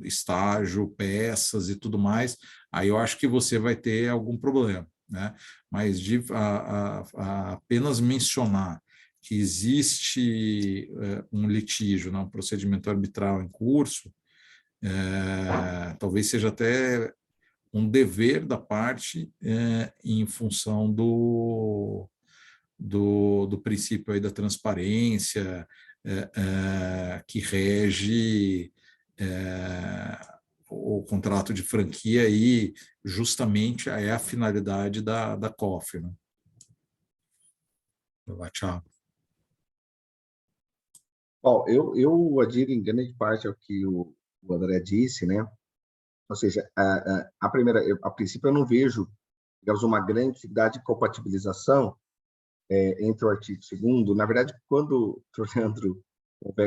[SPEAKER 4] estágio, peças e tudo mais, aí eu acho que você vai ter algum problema, né? Mas apenas mencionar que existe um litígio, né, um procedimento arbitral em curso, talvez seja até um dever da parte em função do princípio aí da transparência, que rege o contrato de franquia e justamente é a finalidade da COF, né? Tchau.
[SPEAKER 5] Bom, eu adiro em grande parte ao que o André disse, né? Ou seja, a princípio eu não vejo, digamos, uma grande dificuldade de compatibilização entre o artigo 2º. Na verdade, quando o Leandro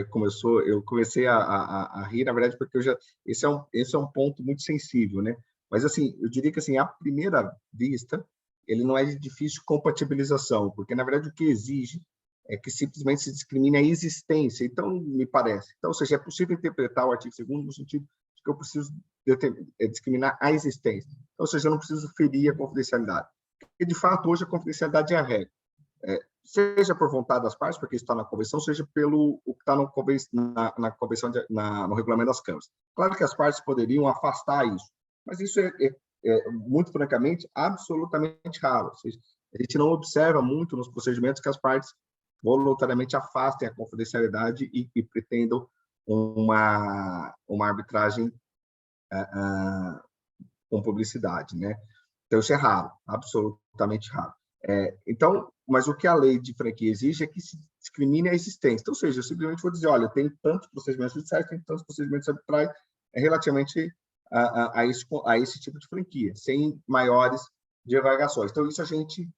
[SPEAKER 5] começou, eu comecei a rir, na verdade, porque esse é um ponto muito sensível, né? Mas, assim, eu diria que, assim, à primeira vista, ele não é de difícil compatibilização, porque, na verdade, o que exige é que simplesmente se discrimine a existência. Então, me parece. Então, ou seja, é possível interpretar o artigo 2º no sentido de que eu preciso discriminar a existência. Então, ou seja, eu não preciso ferir a confidencialidade. Porque, de fato, hoje a confidencialidade é a regra. Seja por vontade das partes, porque isso está na convenção, seja pelo o que está na convenção, no regulamento das câmaras. Claro que as partes poderiam afastar isso, mas isso muito francamente, absolutamente raro. Ou seja, a gente não observa muito nos procedimentos que as partes voluntariamente afastem a confidencialidade e pretendam uma arbitragem com publicidade, né? Então, isso é raro, absolutamente raro. Então, mas o que a lei de franquia exige é que se discrimine a existência. Então, ou seja, eu simplesmente vou dizer, olha, eu tenho tantos procedimentos judiciais, tenho tantos procedimentos arbitrais relativamente a esse tipo de franquia, sem maiores divagações. Então, isso a gente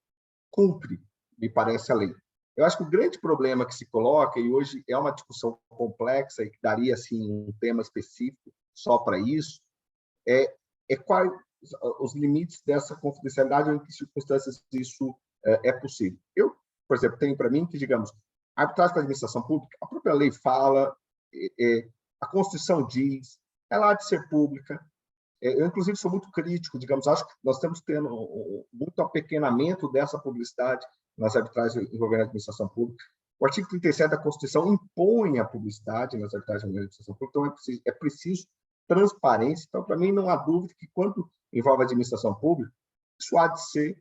[SPEAKER 5] cumpre, me parece, a lei. Eu acho que o grande problema que se coloca, e hoje é uma discussão complexa e que daria assim, um tema específico só para isso, é quais os limites dessa confidencialidade ou em que circunstâncias isso é possível. Eu, por exemplo, tenho para mim que, digamos, a arbitragem para a administração pública, a própria lei fala, a Constituição diz, ela há de ser pública. Eu, inclusive, sou muito crítico, digamos, acho que nós estamos tendo muito apequenamento dessa publicidade nas arbitragens envolvendo a administração pública. O artigo 37 da Constituição impõe a publicidade nas arbitragens envolvendo a administração pública, então é preciso transparência. Então, para mim, não há dúvida que, quando envolve a administração pública, isso há de ser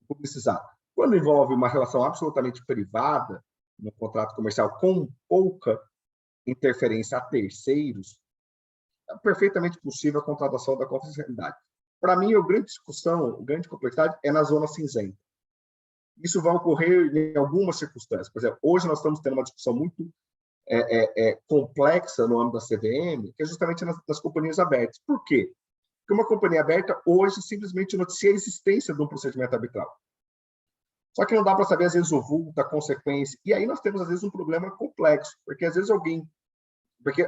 [SPEAKER 5] publicizado. Quando envolve uma relação absolutamente privada, no contrato comercial, com pouca interferência a terceiros, é perfeitamente possível a contratação da confidencialidade. Para mim, a grande discussão, a grande complexidade é na zona cinzenta. Isso vai ocorrer em algumas circunstâncias. Por exemplo, hoje nós estamos tendo uma discussão muito complexa no âmbito da CVM, que é justamente nas companhias abertas. Por quê? Porque uma companhia aberta hoje simplesmente noticia a existência de um procedimento arbitral. Só que não dá para saber, às vezes, o vulto, a consequência. E aí nós temos, às vezes, um problema complexo, porque, às vezes, porque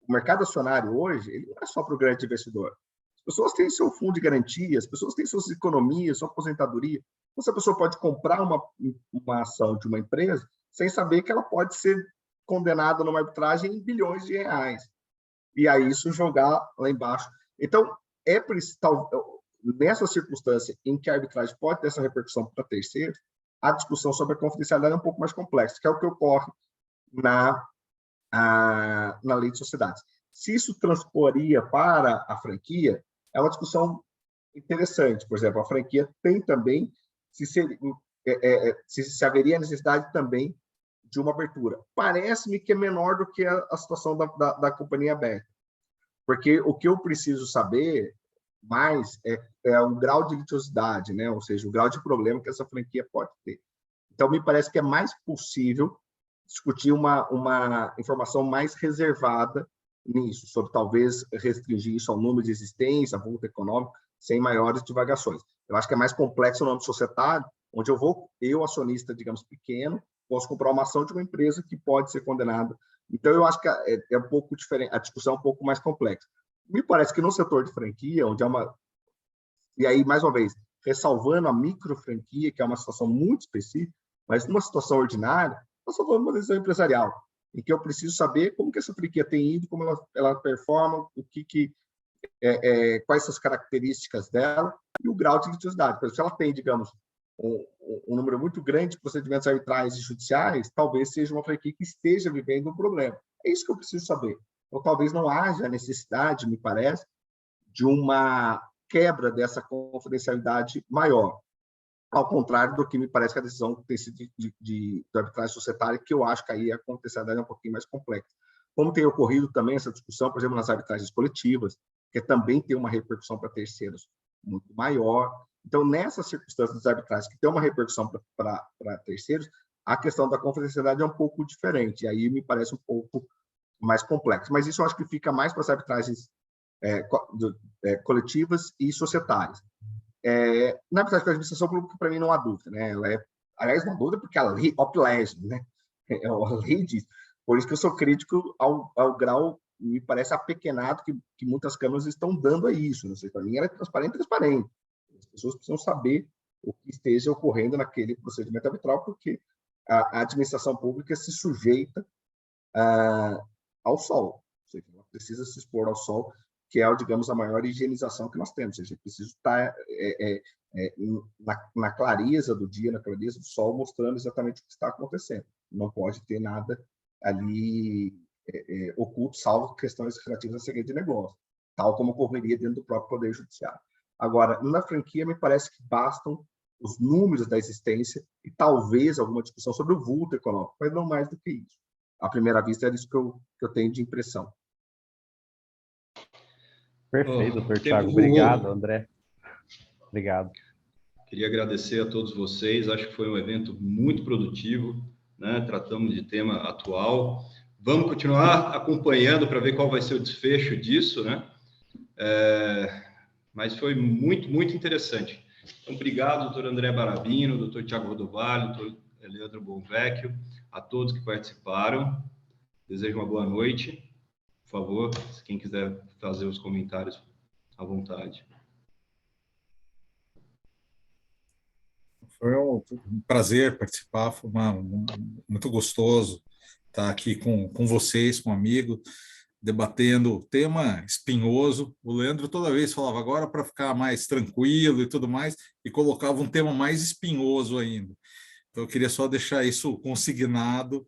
[SPEAKER 5] o mercado acionário hoje, ele não é só para o grande investidor. As pessoas têm seu fundo de garantia, as pessoas têm suas economias, sua aposentadoria. Então, essa pessoa pode comprar uma ação de uma empresa sem saber que ela pode ser condenada numa arbitragem em bilhões de reais. E aí isso jogar lá embaixo. Então, nessa circunstância em que a arbitragem pode ter essa repercussão para terceiros, a discussão sobre a confidencialidade é um pouco mais complexa, que é o que ocorre na lei de sociedades. Se isso transporia para a franquia, é uma discussão interessante. Por exemplo, a franquia tem também, se haveria necessidade também de uma abertura. Parece-me que é menor do que a situação da companhia aberta. Porque o que eu preciso saber mais é o grau de litigiosidade, né? Ou seja, o grau de problema que essa franquia pode ter. Então, me parece que é mais possível discutir uma informação mais reservada nisso, sobre talvez restringir isso ao número de existência, vulto econômico, sem maiores divagações. Eu acho que é mais complexo no âmbito societário, onde eu, acionista, digamos, pequeno, posso comprar uma ação de uma empresa que pode ser condenada. Então, eu acho que é um pouco diferente, a discussão é um pouco mais complexa. Me parece que no setor de franquia, onde e aí, mais uma vez, ressalvando a micro franquia, que é uma situação muito específica, mas numa situação ordinária, nós só falamos de uma decisão empresarial, em que eu preciso saber como que essa franquia tem ido, como ela performa, quais são as características dela e o grau de litigiosidade. Por exemplo, se ela tem, digamos, um número muito grande de procedimentos arbitrais e judiciais, talvez seja uma franquia que esteja vivendo um problema. É isso que eu preciso saber. Ou talvez não haja necessidade, me parece, de uma quebra dessa confidencialidade maior. Ao contrário do que me parece que a decisão tem sido de arbitragem societária, que eu acho que aí a confidencialidade é um pouquinho mais complexa. Como tem ocorrido também essa discussão, por exemplo, nas arbitragens coletivas, que também tem uma repercussão para terceiros muito maior. Então, nessas circunstâncias das arbitragens que tem uma repercussão para terceiros, a questão da confidencialidade é um pouco diferente. E aí me parece um pouco mais complexo. Mas isso eu acho que fica mais para as arbitragens coletivas e societárias. Na arbitragem da administração pública, para mim, não há dúvida. Né? Aliás, não há dúvida porque a lei oplege, né? A lei diz. Por isso que eu sou crítico ao grau, me parece, apequenado que muitas câmaras estão dando a isso. Não sei, para mim, ela é transparente. As pessoas precisam saber o que esteja ocorrendo naquele procedimento arbitral, porque a administração pública se sujeita ao sol. Ou seja, ela precisa se expor ao sol, que é, digamos, a maior higienização que nós temos. Ou seja, precisa estar na clareza do dia, na clareza do sol, mostrando exatamente o que está acontecendo. Não pode ter nada ali oculto, salvo questões relativas a segredo de negócio, tal como ocorreria dentro do próprio Poder Judiciário. Agora, na franquia, me parece que bastam os números da existência e talvez alguma discussão sobre o vulto econômico, mas não mais do que isso. À primeira vista, é isso que eu tenho de impressão.
[SPEAKER 3] Perfeito, doutor Thiago. Obrigado, André. Obrigado.
[SPEAKER 2] Queria agradecer a todos vocês. Acho que foi um evento muito produtivo, né? Tratamos de tema atual. Vamos continuar acompanhando para ver qual vai ser o desfecho disso, né? Mas foi muito, muito interessante. Então, obrigado, doutor André Barabino, doutor Thiago Rodovalho, doutor Leandro Bonvecchio, a todos que participaram. Desejo uma boa noite. Por favor, se quem quiser fazer os comentários, À vontade.
[SPEAKER 4] Foi um prazer participar, foi muito gostoso estar aqui com vocês, com um amigo, debatendo tema espinhoso. O Leandro toda vez falava agora para ficar mais tranquilo e tudo mais, e colocava um tema mais espinhoso ainda. Então, eu queria só deixar isso consignado.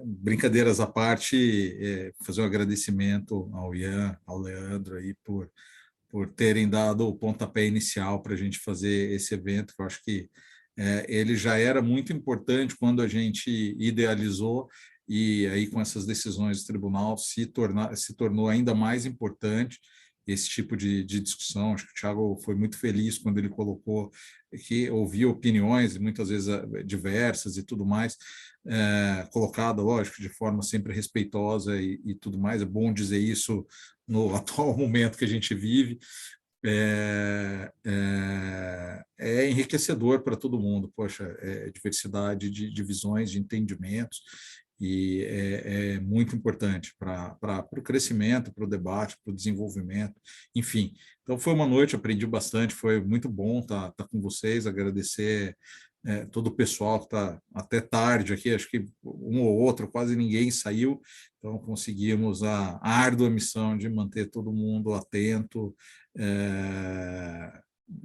[SPEAKER 4] Brincadeiras à parte, fazer um agradecimento ao Ian, ao Leandro aí por terem dado o pontapé inicial para a gente fazer esse evento, que eu acho que ele já era muito importante quando a gente idealizou, e aí com essas decisões do tribunal se tornou ainda mais importante esse tipo de discussão. Acho que o Thiago foi muito feliz quando ele colocou que ouvia opiniões, muitas vezes diversas e tudo mais, colocada, lógico, de forma sempre respeitosa e tudo mais. É bom dizer isso no atual momento que a gente vive. É enriquecedor para todo mundo. Poxa, diversidade de visões, de entendimentos, e é muito importante para o crescimento, para o debate, para o desenvolvimento, enfim. Então, foi uma noite, aprendi bastante, foi muito bom estar com vocês, agradecer todo o pessoal que está até tarde aqui, acho que um ou outro, quase ninguém saiu, então conseguimos a árdua missão de manter todo mundo atento,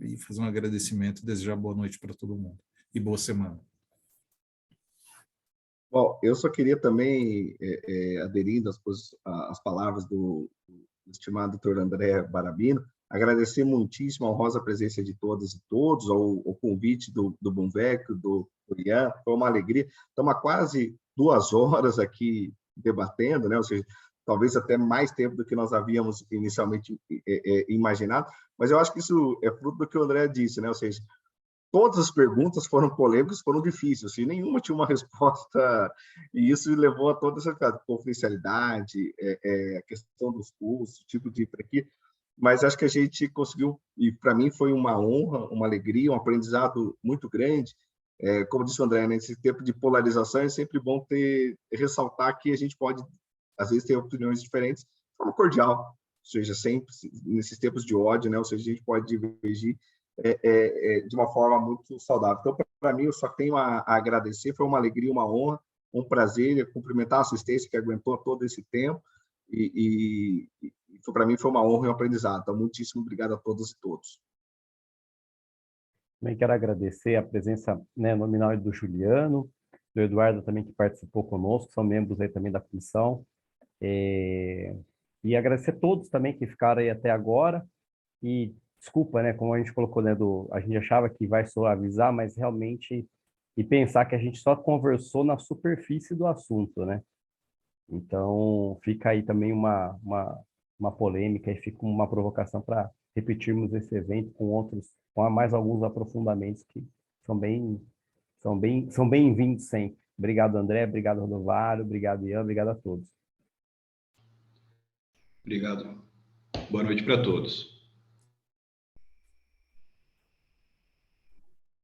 [SPEAKER 4] e fazer um agradecimento e desejar boa noite para todo mundo. E boa semana.
[SPEAKER 5] Bom, eu só queria também, aderindo às palavras do estimado doutor André Barabino, agradecer muitíssimo a honrosa presença de todas e todos, ao convite do Bumvec, do Ian, foi uma alegria. Estamos há quase 2 horas aqui debatendo, né? Ou seja, talvez até mais tempo do que nós havíamos inicialmente imaginado, mas eu acho que isso é fruto do que o André disse, né? Ou seja, todas as perguntas foram polêmicas, foram difíceis, e nenhuma tinha uma resposta, e isso levou a toda essa confidencialidade, a questão dos custos, tipo de franquia, mas acho que a gente conseguiu, e para mim foi uma honra, uma alegria, um aprendizado muito grande. Como disse o André, nesse tempo de polarização é sempre bom ressaltar que a gente pode, às vezes, ter opiniões diferentes de forma cordial, ou seja, sempre, nesses tempos de ódio, né? Ou seja, a gente pode divergir de uma forma muito saudável. Então, para mim, eu só tenho a agradecer, foi uma alegria, uma honra, um prazer, cumprimentar a assistência que aguentou todo esse tempo, e para mim foi uma honra e um aprendizado. Então, muitíssimo obrigado a todas e todos.
[SPEAKER 3] Também quero agradecer a presença, né, nominal do Juliano, do Eduardo também, que participou conosco, são membros aí também da comissão, e agradecer a todos também que ficaram aí até agora, e desculpa, né, como a gente colocou, né, a gente achava que vai suavizar, mas realmente, e pensar que a gente só conversou na superfície do assunto, né? Então, fica aí também uma polêmica, e fica uma provocação para repetirmos esse evento com mais alguns aprofundamentos que são bem-vindos sempre. Obrigado, André, obrigado, Rodovário, obrigado, Ian, obrigado a todos.
[SPEAKER 2] Obrigado. Boa noite para todos.